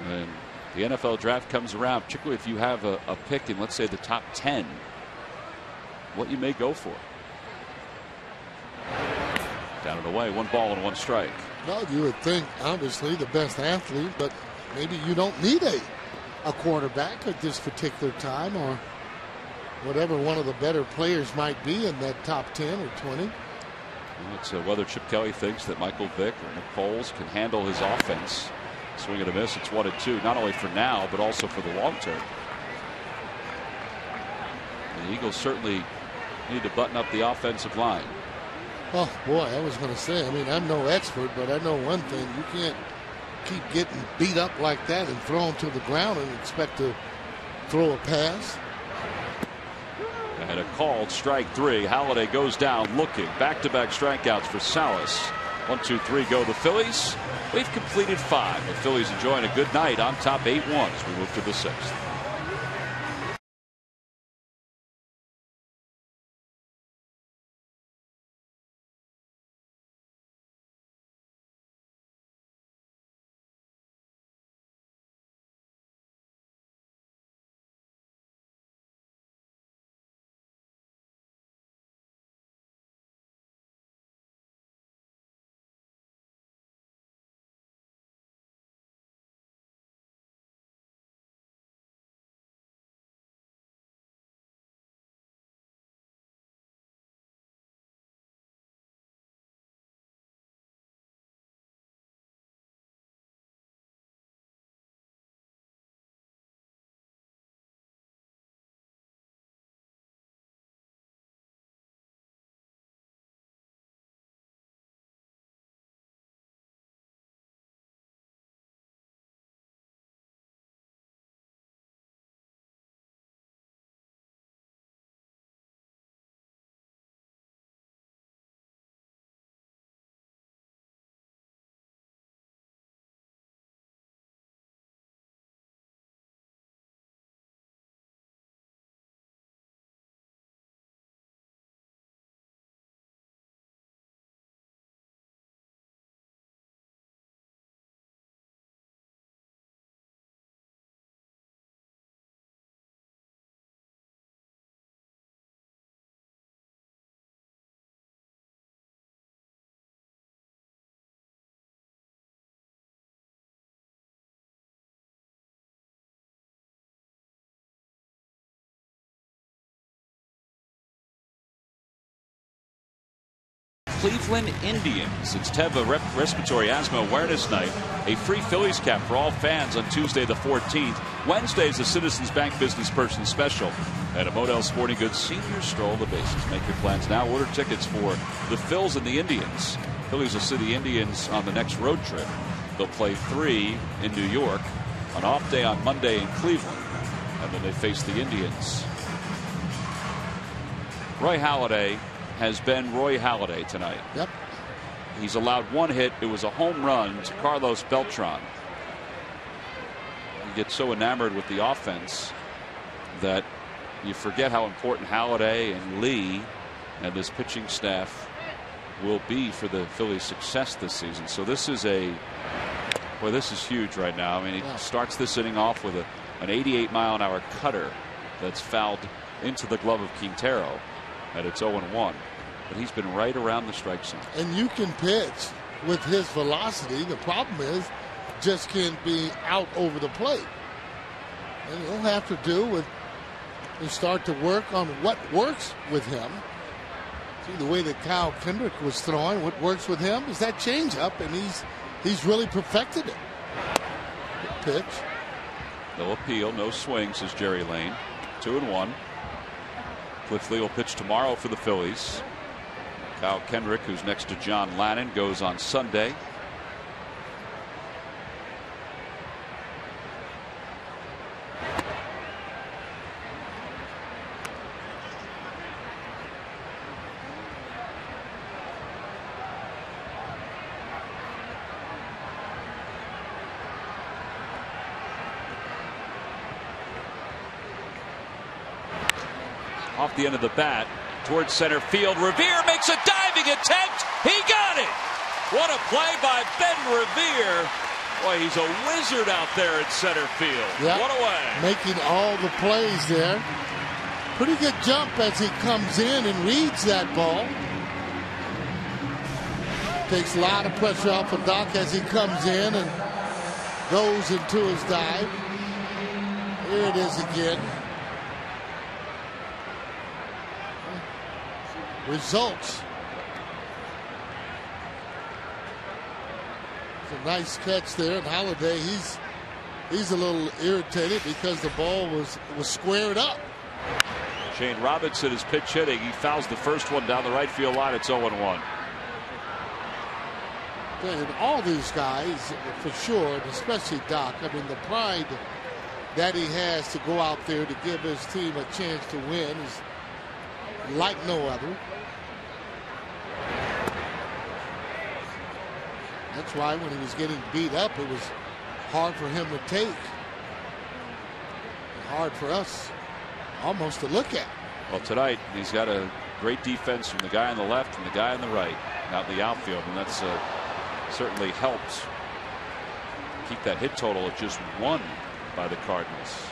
when the NFL draft comes around, particularly if you have a pick in, let's say, the top 10, what you may go for. Down and away, 1 ball and 1 strike. Well, you would think, obviously, the best athlete, but maybe you don't need a quarterback at this particular time, or whatever one of the better players might be in that top 10 or 20. Well, it's whether Chip Kelly thinks that Michael Vick or Nick Foles can handle his offense. Swing and a miss. It's 1-2, not only for now, but also for the long term. The Eagles certainly need to button up the offensive line. Oh, boy, I was going to say, I mean, I'm no expert, but I know one thing. You can't keep getting beat up like that and thrown to the ground and expect to throw a pass. And a called strike 3. Halladay goes down looking. Back-to-back strikeouts for Salas. 1, 2, 3 go the Phillies. We've completed 5. The Phillies enjoying a good night on top 8-1 as we move to the 6th. Cleveland Indians. It's Teva Respiratory Asthma Awareness Night. A free Phillies cap for all fans on Tuesday the 14th. Wednesday is the Citizens Bank Business Person Special. And a Model Sporting Goods senior stroll the bases. Make your plans now. Order tickets for the Phils and the Indians. Phillies will see the Indians on the next road trip. They'll play 3 in New York. An off day on Monday in Cleveland. And then they face the Indians. Roy Halladay has been Roy Halladay tonight. Yep. He's allowed 1 hit. It was a home run to Carlos Beltran. You get so enamored with the offense that you forget how important Halladay and Lee and this pitching staff will be for the Phillies' success this season. So this is this is huge right now. I mean, he starts this inning off with an 88-mile-an-hour cutter that's fouled into the glove of Quintero. And it's 0-1, but he's been right around the strike zone. And you can pitch with his velocity. The problem is just can't be out over the plate. And he'll have to do with and start to work on what works with him. See the way that Kyle Kendrick was throwing. What works with him is that changeup, and he's really perfected it. Good pitch. No appeal, no swing, says Jerry Lane. 2-1. Cliff Lee will pitch tomorrow for the Phillies. Kyle Kendrick, who's next to John Lannon, goes on Sunday. Off the end of the bat towards center field. Revere makes a diving attempt. He got it. What a play by Ben Revere. Boy, he's a wizard out there at center field. Yep. What a way. Making all the plays there. Pretty good jump as he comes in and reads that ball. Takes a lot of pressure off of Doc as he comes in and goes into his dive. Here it is again. Results. It's a nice catch there, and Holiday, he's a little irritated because the ball was squared up. Shane Robinson is pitch hitting. He fouls the first one down the right field line. It's 0-1. And all these guys, for sure, and especially Doc, I mean, the pride that he has to go out there to give his team a chance to win is like no other. That's why when he was getting beat up, it was hard for him to take. Hard for us almost to look at. Well, tonight he's got a great defense from the guy on the left and the guy on the right out in the outfield, and that's certainly helped keep that hit total at just 1 by the Cardinals.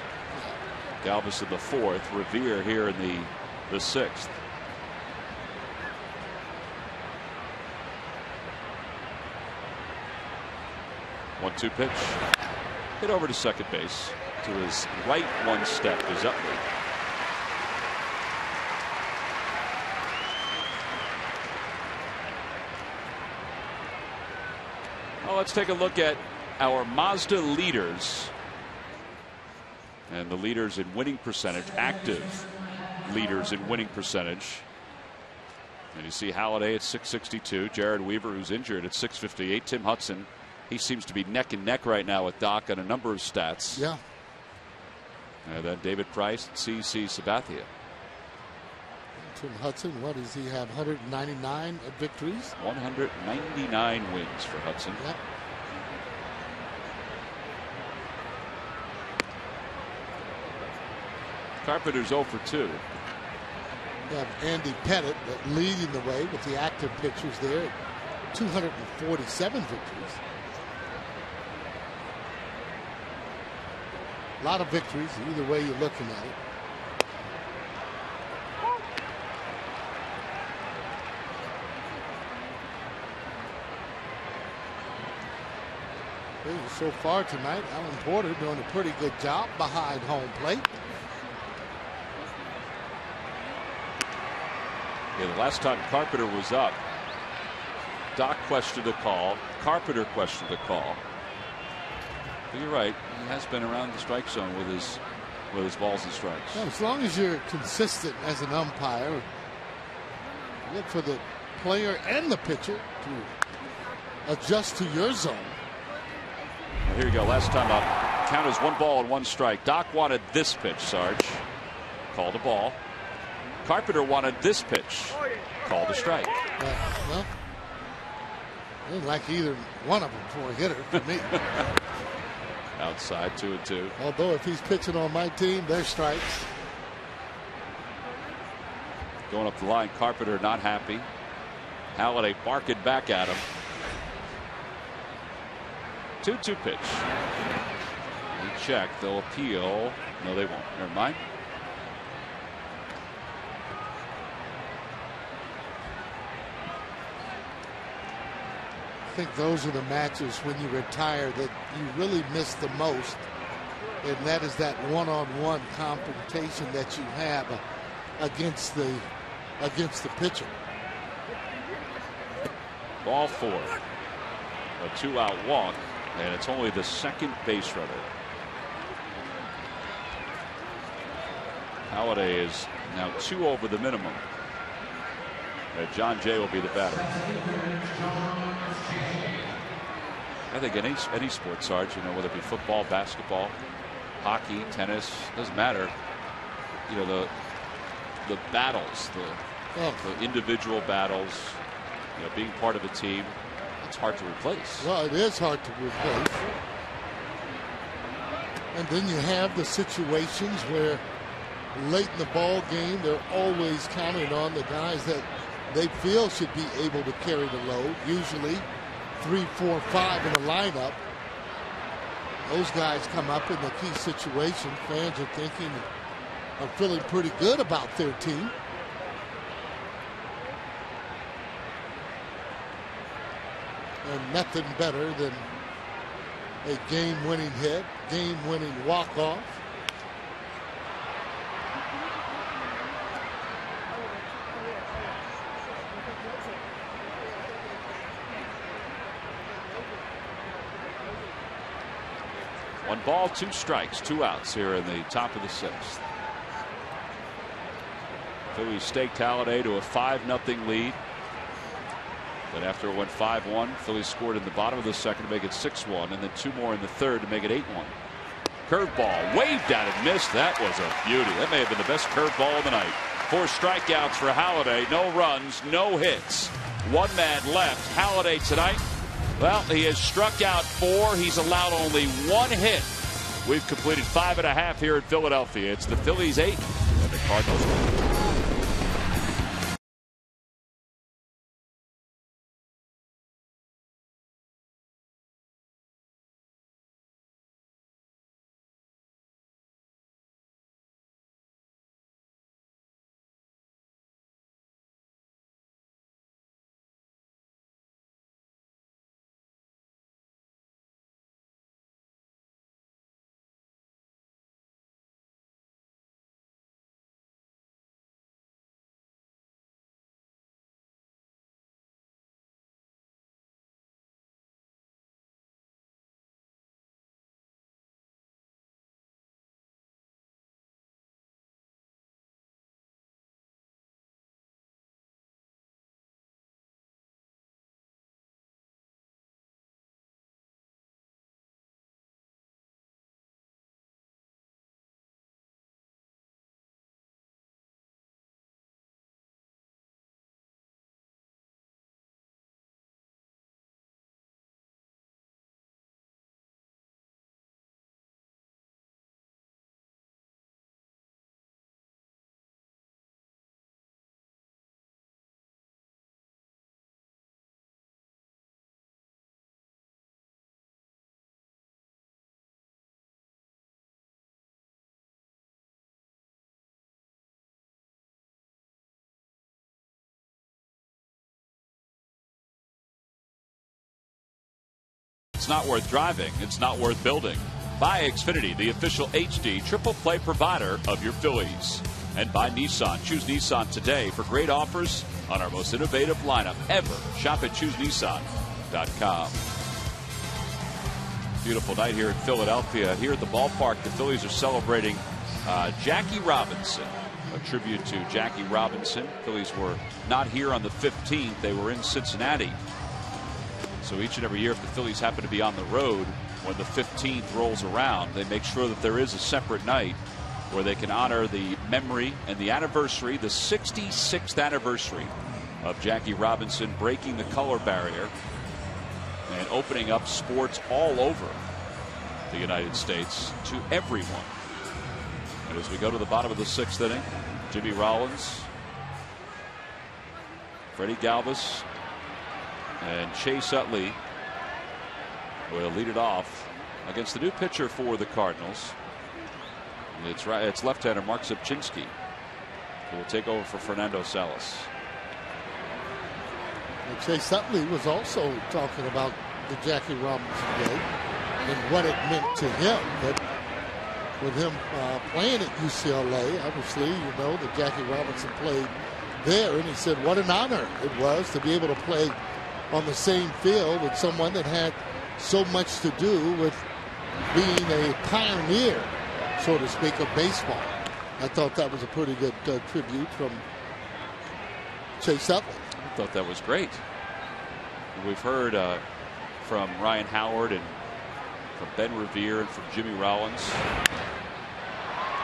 Galvis in the 4th, Revere here in the 6th. One-two pitch. Hit over to second base. To his right, one step is Utley. Well, let's take a look at our Mazda leaders. And the leaders in winning percentage, active leaders in winning percentage. And you see Halladay at .662, Jared Weaver, who's injured, at .658, Tim Hudson. He seems to be neck and neck right now with Doc on a number of stats. Yeah. And then David Price, CC Sabathia. Tim Hudson, what does he have? 199 victories? 199 wins for Hudson. Yep. Carpenter's 0 for 2. You have Andy Pettit leading the way with the active pitchers there. 247 victories. A lot of victories, either way you're looking at it. So far tonight, Alan Porter doing a pretty good job behind home plate. Yeah, the last time Carpenter was up, Doc questioned a call. Carpenter questioned a call. But you're right. He has been around the strike zone with his balls and strikes. Yeah, as long as you're consistent as an umpire, look for the player and the pitcher to adjust to your zone. Well, here you go. Last time up, count as 1 ball and 1 strike. Doc wanted this pitch, Sarge. Called a ball. Carpenter wanted this pitch. Called a strike. Well, I didn't like either one of them for a hitter for me. Outside 2-2. Although if he's pitching on my team, they're strikes. Going up the line, Carpenter not happy. Halladay barking back at him. 2-2 pitch. They check. They'll appeal. No, they won't. Never mind. I think those are the matches when you retire that you really miss the most, and that is that one-on-one confrontation that you have against the pitcher. Ball 4. A 2-out walk, and it's only the second base runner. Halladay is now 2 over the minimum. John Jay will be the batter. I think any sport, Sarge, whether it be football, basketball, hockey, tennis, doesn't matter. The battles, the individual battles, being part of a team, it's hard to replace. Well, it is hard to replace. And then you have the situations where late in the ball game, they're always counting on the guys that they feel should be able to carry the load. Usually 3, 4, 5 in the lineup. Those guys come up in the key situation. Fans are thinking, are feeling pretty good about their team. And nothing better than a game-winning hit, game-winning walk-off. One ball, 2 strikes, 2 outs here in the top of the 6th. Phillies staked Halladay to a 5-0 lead. Then after it went 5-1, Phillies scored in the bottom of the 2nd to make it 6-1, and then 2 more in the 3rd to make it 8-1. Curveball waved at it, missed. That was a beauty. That may have been the best curveball of the night. 4 strikeouts for Halladay, no runs, no hits. 1 man left. Halladay tonight, well, he has struck out 4. He's allowed only 1 hit. We've completed 5.5 here in Philadelphia. It's the Phillies 8 and the Cardinals 1. It's not worth driving. It's not worth building. Buy Xfinity, the official HD triple play provider of your Phillies. And buy Nissan. Choose Nissan today for great offers on our most innovative lineup ever. Shop at ChooseNissan.com. Beautiful night here in Philadelphia. Here at the ballpark, the Phillies are celebrating Jackie Robinson. A tribute to Jackie Robinson. Phillies were not here on the 15th. They were in Cincinnati. So each and every year, if the Phillies happen to be on the road when the 15th rolls around, they make sure that there is a separate night where they can honor the memory and the anniversary, the 66th anniversary of Jackie Robinson breaking the color barrier and opening up sports all over the United States to everyone. And as we go to the bottom of the 6th inning, Jimmy Rollins, Freddie Galvis, and Chase Utley will lead it off against the new pitcher for the Cardinals. It's left-hander Mark Zubczynski, who will take over for Fernando Salas. And Chase Utley was also talking about the Jackie Robinson day and what it meant to him. That with him playing at UCLA, obviously, that Jackie Robinson played there, and he said what an honor it was to be able to play on the same field with someone that had so much to do with being a pioneer, so to speak, of baseball. I thought that was a pretty good tribute from Chase Utley. I thought that was great. We've heard from Ryan Howard and from Ben Revere and from Jimmy Rollins.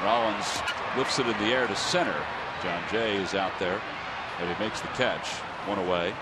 Rollins lifts it in the air to center. John Jay is out there, and he makes the catch. One away.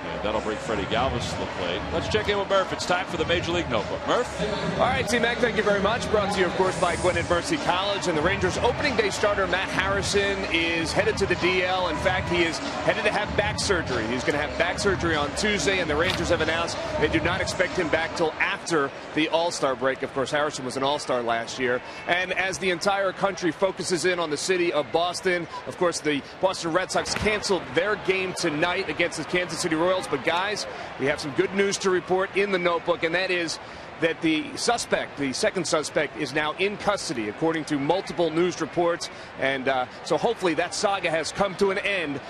And that'll bring Freddie Galvis to the plate. Let's check in with Murph. It's time for the Major League Notebook. Murph? All right, T-Mac, thank you very much. Brought to you, of course, by Gwinnett Mercy College. And the Rangers' opening day starter, Matt Harrison, is headed to the DL. In fact, he is headed to have back surgery. He's going to have back surgery on Tuesday, and the Rangers have announced they do not expect him back till after the All-Star break. Of course, Harrison was an All-Star last year. And as the entire country focuses in on the city of Boston, of course, the Boston Red Sox canceled their game tonight against the Kansas City Royals. But, guys, we have some good news to report in the notebook, and that is that the suspect, the second suspect, is now in custody, according to multiple news reports. And so hopefully that saga has come to an end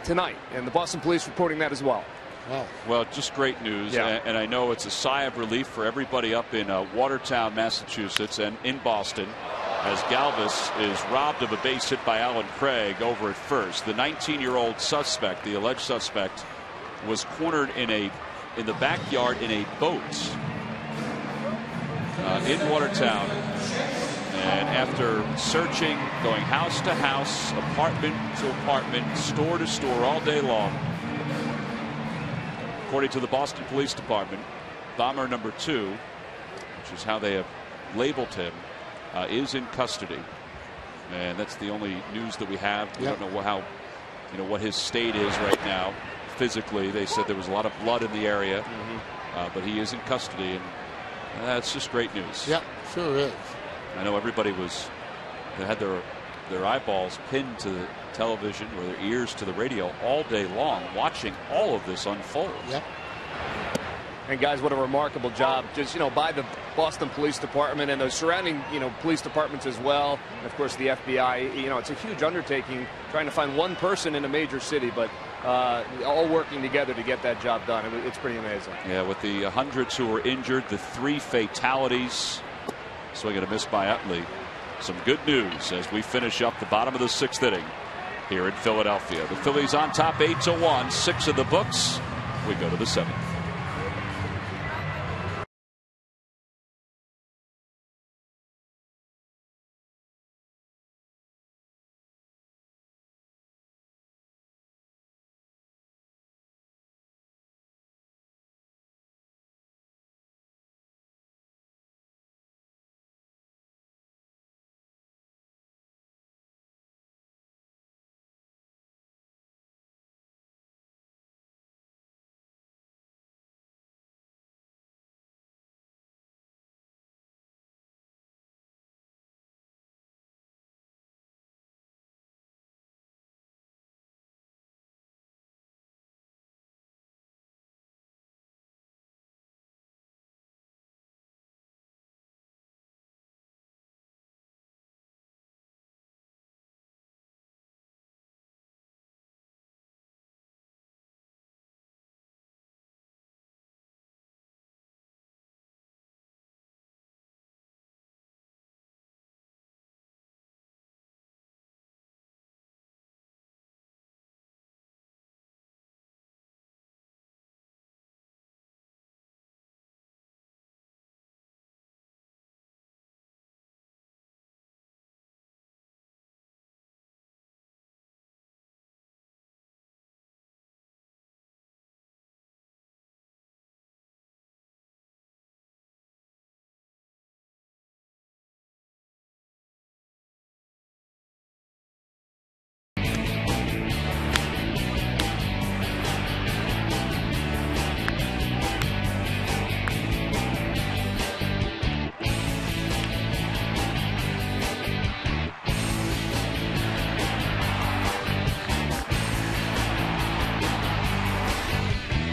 tonight. And the Boston police reporting that as well. Wow. Well, just great news. Yeah. And I know it's a sigh of relief for everybody up in Watertown, Massachusetts, and in Boston, as Galvis is robbed of a base hit by Alan Craig over at first. The 19-year-old suspect, the alleged suspect, was cornered in the backyard in a boat in Watertown, and after searching, going house to house, apartment to apartment, store to store all day long, according to the Boston Police Department, bomber number 2, which is how they have labeled him, is in custody. And that's the only news that we have. We don't know how, what his state is right now. Physically, they said there was a lot of blood in the area, but he is in custody, and that's just great news. Yeah, sure is. I know everybody they had their eyeballs pinned to the television or their ears to the radio all day long, watching all of this unfold. Yep. And guys, what a remarkable job, just by the Boston Police Department and those surrounding police departments as well, and of course the FBI. It's a huge undertaking trying to find one person in a major city, but all working together to get that job done. It's pretty amazing. Yeah, with the hundreds who were injured, the 3 fatalities, swing and a miss by Utley. Some good news as we finish up the bottom of the 6th inning here in Philadelphia. The Phillies on top 8-1, 6 in the books. We go to the 7th.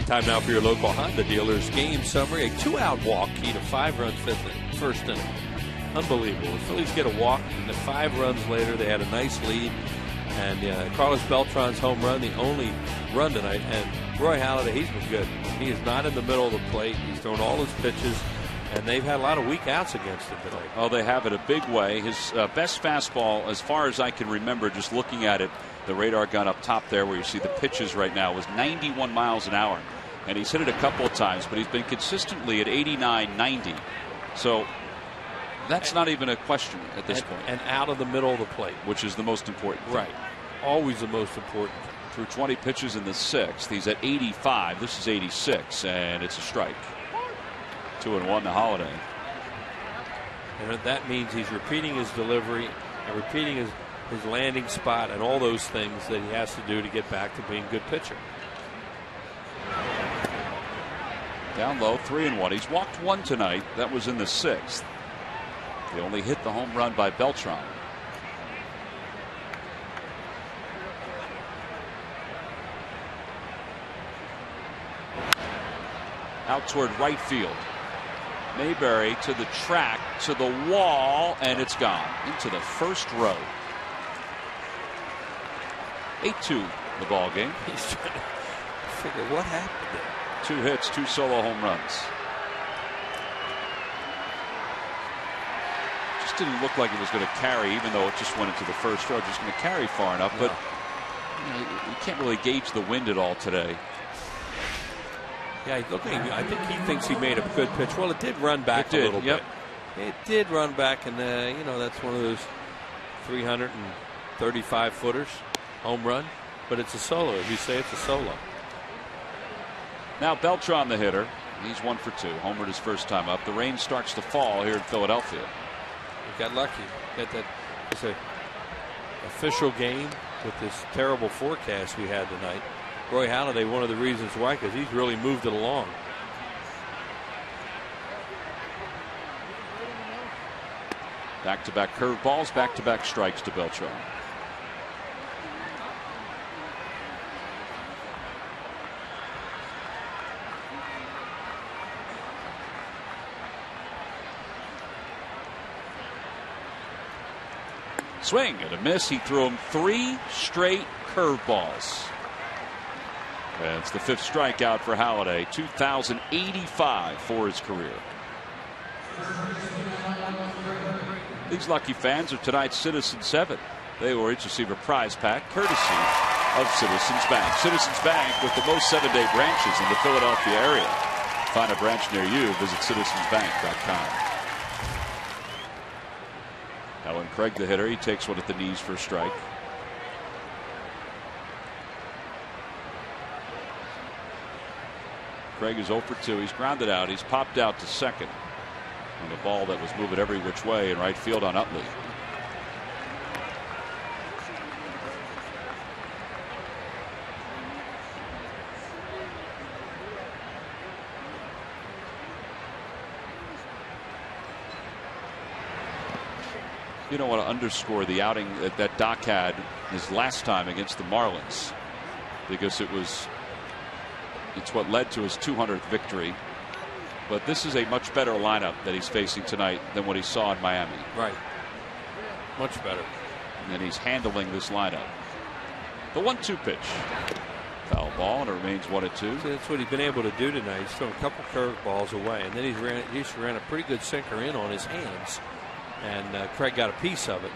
Time now for your local Honda dealers game summary. A 2-out walk, key to 5-run first inning. Unbelievable. The Phillies get a walk, and 5 runs later, they had a nice lead. And Carlos Beltran's home run, the only run tonight. And Roy Halladay, he's been good. He is not in the middle of the plate. He's thrown all his pitches. And they've had a lot of weak outs against him today. Oh, they have in a big way. His best fastball, as far as I can remember, just looking at it, the radar gun up top there where you see the pitches right now, was 91 miles an hour. And he's hit it a couple of times, but he's been consistently at 89, 90. So that's not even a question at this point. And out of the middle of the plate. Which is the most important thing. Right. Always the most important. Through 20 pitches in the sixth, he's at 85. This is 86, and it's a strike. 2-1 to Holiday. And that means he's repeating his delivery and repeating his landing spot and all those things that he has to do to get back to being a good pitcher. Down low, 3-1. He's walked one tonight. That was in the sixth. They only hit the home run by Beltran. Out toward right field. Mayberry to the track, to the wall, and it's gone into the first row. 8-2 the ball game. He's trying to figure what happened there. 2 hits, 2 solo home runs. Just didn't look like it was going to carry, even though it just went into the first row. Just going to carry far enough, but you can't really gauge the wind at all today. Yeah, I think he thinks he made a good pitch. Well, it did run back a little bit. It did run back, and that's one of those 335 footers, home run. But it's a solo. As you say, it's a solo. Now Beltran, the hitter, he's 1 for 2. Homered his first time up. The rain starts to fall here in Philadelphia. We got lucky. Got that. It's an official game with this terrible forecast we had tonight. Roy Halladay, one of the reasons why, because he's really moved it along. Back-to-back curveballs, back-to-back strikes to Beltran. Swing and a miss. He threw him 3 straight curveballs. And it's the 5th strikeout for Halladay. 2,085 for his career. These lucky fans are tonight's Citizens 7. They will each receive a prize pack courtesy of Citizens Bank. Citizens Bank with the most 7-day branches in the Philadelphia area. Find a branch near you. Visit citizensbank.com. Now when Craig, the hitter, he takes one at the knees for a strike. Craig is 0 for 2. He's grounded out. He's popped out to second on the ball that was moving every which way in right field on Utley. You don't want to underscore the outing that Doc had his last time against the Marlins, because it's what led to his 200th victory. But this is a much better lineup that he's facing tonight than what he saw in Miami. Right. Much better. And he's handling this lineup. The 1-2 pitch. Foul ball, and it remains 1-2. So that's what he's been able to do tonight. He's thrown a couple curveballs away, and then he's ran a pretty good sinker in on his hands. And Craig got a piece of it.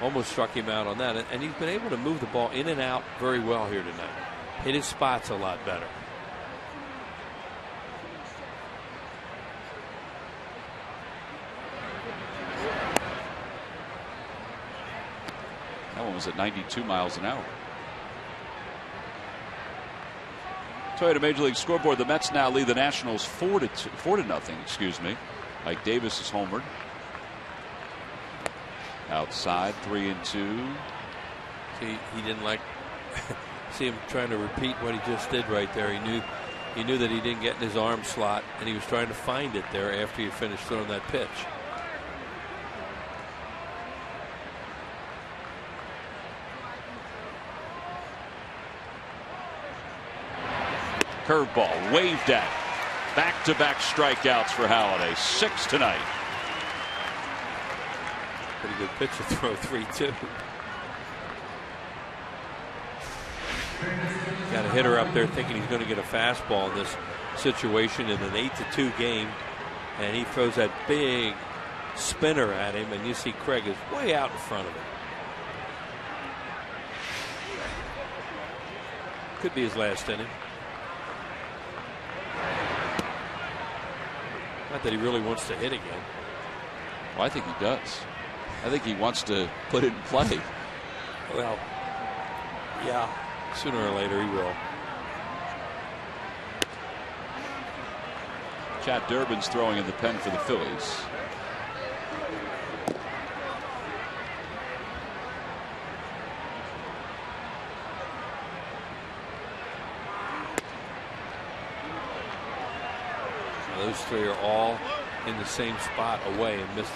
Almost struck him out on that. And he's been able to move the ball in and out very well here tonight. Hit his spots a lot better. That one was at 92 miles an hour. Toyota Major League Scoreboard. The Mets now lead the Nationals 4-0. Excuse me. Mike Davis is homered. Outside, 3-2. See, he didn't like see him trying to repeat what he just did right there. He knew that he didn't get in his arm slot, and he was trying to find it there after he finished throwing that pitch. Curveball waved at. Back-to-back strikeouts for Halladay. 6 tonight. Pretty good pitch to throw 3-2. Got a hitter up there thinking he's going to get a fastball in this situation in an 8-2 game. And he throws that big spinner at him, and you see Craig is way out in front of him. Could be his last inning. Not that he really wants to hit again. Well, I think he does. I think he wants to put it in play. Well, yeah, sooner or later he will. Chad Durbin's throwing in the pen for the Phillies. Those three are all in the same spot away and missed.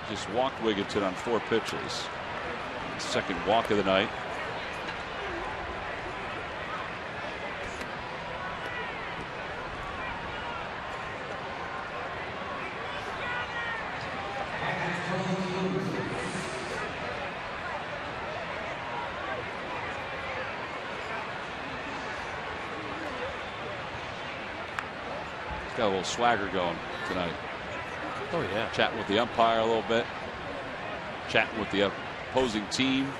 Just walked Wigginton on 4 pitches. Second walk of the night. Got a little swagger going tonight. Oh yeah. Chatting with the umpire a little bit. Chatting with the opposing team.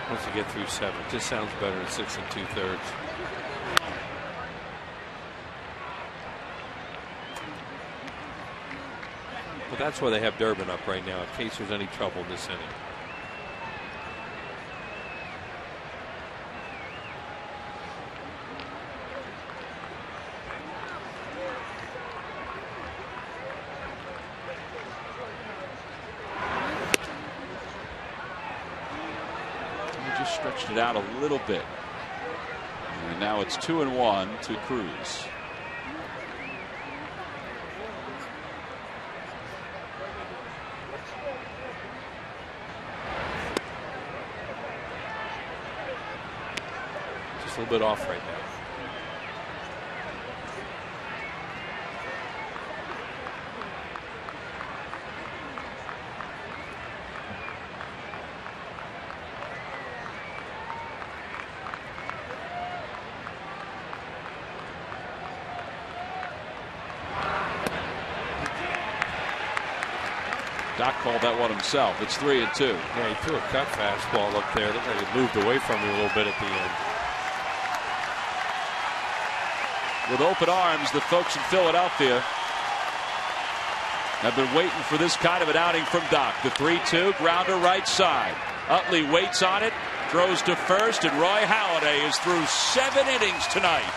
Once you get through 7, it just sounds better than 6 2/3. But that's why they have Durbin up right now, in case there's any trouble in this inning. He just stretched it out a little bit. And now it's 2-1 to Cruz. A little bit off right now. Doc called that one himself. It's 3-2. Yeah, he threw a cut fastball up there. Looked like it moved away from him a little bit at the end. With open arms, the folks in Philadelphia have been waiting for this kind of an outing from Doc. The 3-2 grounder right side. Utley waits on it, throws to first, and Roy Halladay is through 7 innings tonight.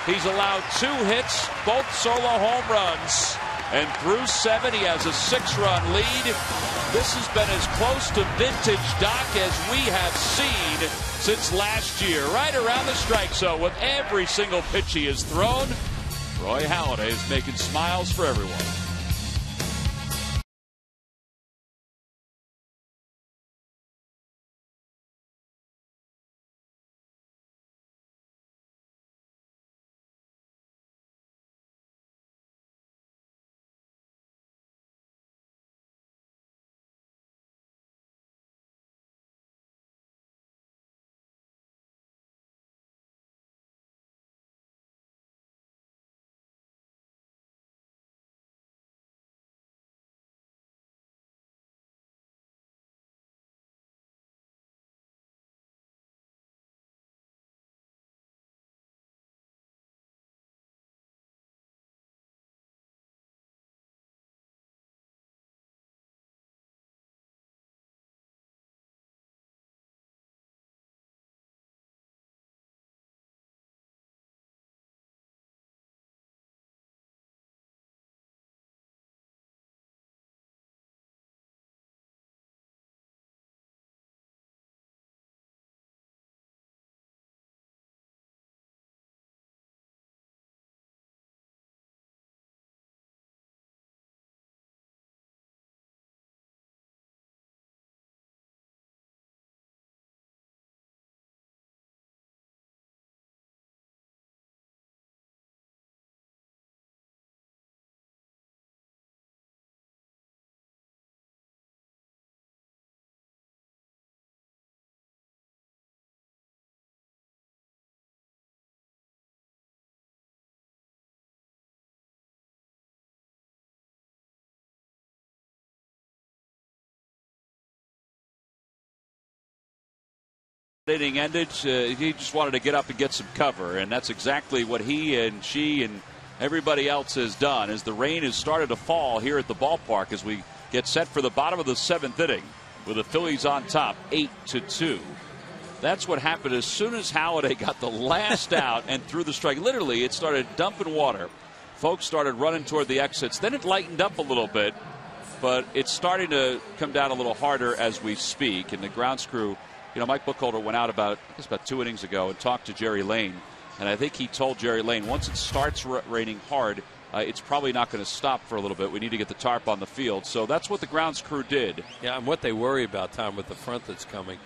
He's allowed 2 hits, both solo home runs, and through 7 he has a 6-run lead. This has been as close to vintage Doc as we have seen since last year. Right around the strike zone with every single pitch he has thrown. Roy Halladay is making smiles for everyone. inning ended, he just wanted to get up and get some cover, and that's exactly what he and she and everybody else has done. As the rain has started to fall here at the ballpark as we get set for the bottom of the 7th inning with the Phillies on top 8-2. That's what happened as soon as Halladay got the last out and threw the strike. Literally, it started dumping water. Folks started running toward the exits. Then it lightened up a little bit, but it's starting to come down a little harder as we speak. And the grounds crew, Mike Buchholder went out about 2 innings ago and talked to Jerry Lane. And I think he told Jerry Lane, once it starts raining hard, it's probably not going to stop for a little bit. We need to get the tarp on the field. So that's what the grounds crew did. Yeah, and what they worry about, Tom, with the front that's coming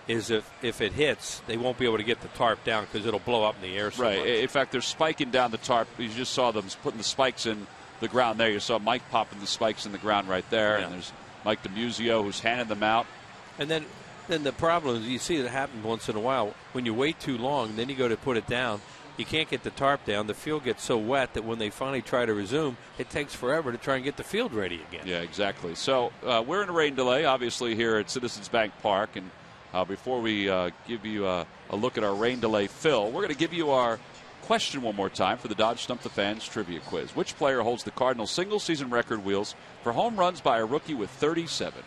is if it hits, they won't be able to get the tarp down because it'll blow up in the air so much. In fact, they're spiking down the tarp. You just saw them putting the spikes in the ground there. You saw Mike popping the spikes in the ground right there. Yeah. And there's Mike DiMuzio who's handing them out. And then the problem is you see it happen once in a while. When you wait too long, then you go to put it down. You can't get the tarp down. The field gets so wet that when they finally try to resume, it takes forever to try and get the field ready again. Yeah, exactly. So we're in a rain delay, obviously, here at Citizens Bank Park. And before we give you a look at our rain delay fill, we're going to give you our question one more time for the Dodge Stump the Fans trivia quiz. Which player holds the Cardinals' single-season record, Wheels, for home runs by a rookie with 37?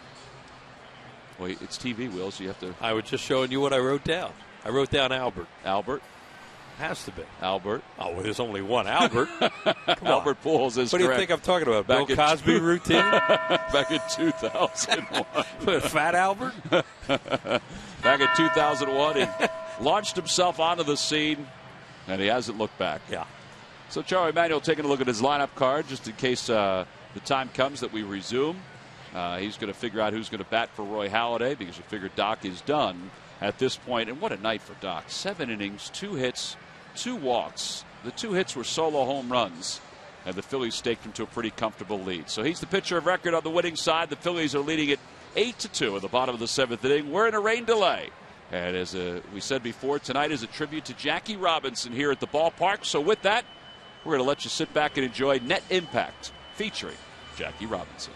Well, it's TV, Wheels. So you have to. I was just showing you what I wrote down. I wrote down Albert. Albert. Has to be. Albert. Oh, well, there's only one Albert. Albert Pujols is What do you think I'm talking about? Bill Cosby routine? Back in 2001. Fat Albert? Back in 2001, he launched himself onto the scene, and he hasn't looked back. Yeah. So Charlie Manuel taking a look at his lineup card just in case the time comes that we resume. He's going to figure out who's going to bat for Roy Halladay because you figure Doc is done at this point. And what a night for Doc. 7 innings, 2 hits, 2 walks. The 2 hits were solo home runs, and the Phillies staked him to a pretty comfortable lead. So he's the pitcher of record on the winning side. The Phillies are leading it 8-2 at the bottom of the 7th inning. We're in a rain delay. And as we said before, tonight is a tribute to Jackie Robinson here at the ballpark. So with that, we're going to let you sit back and enjoy Net Impact featuring Jackie Robinson.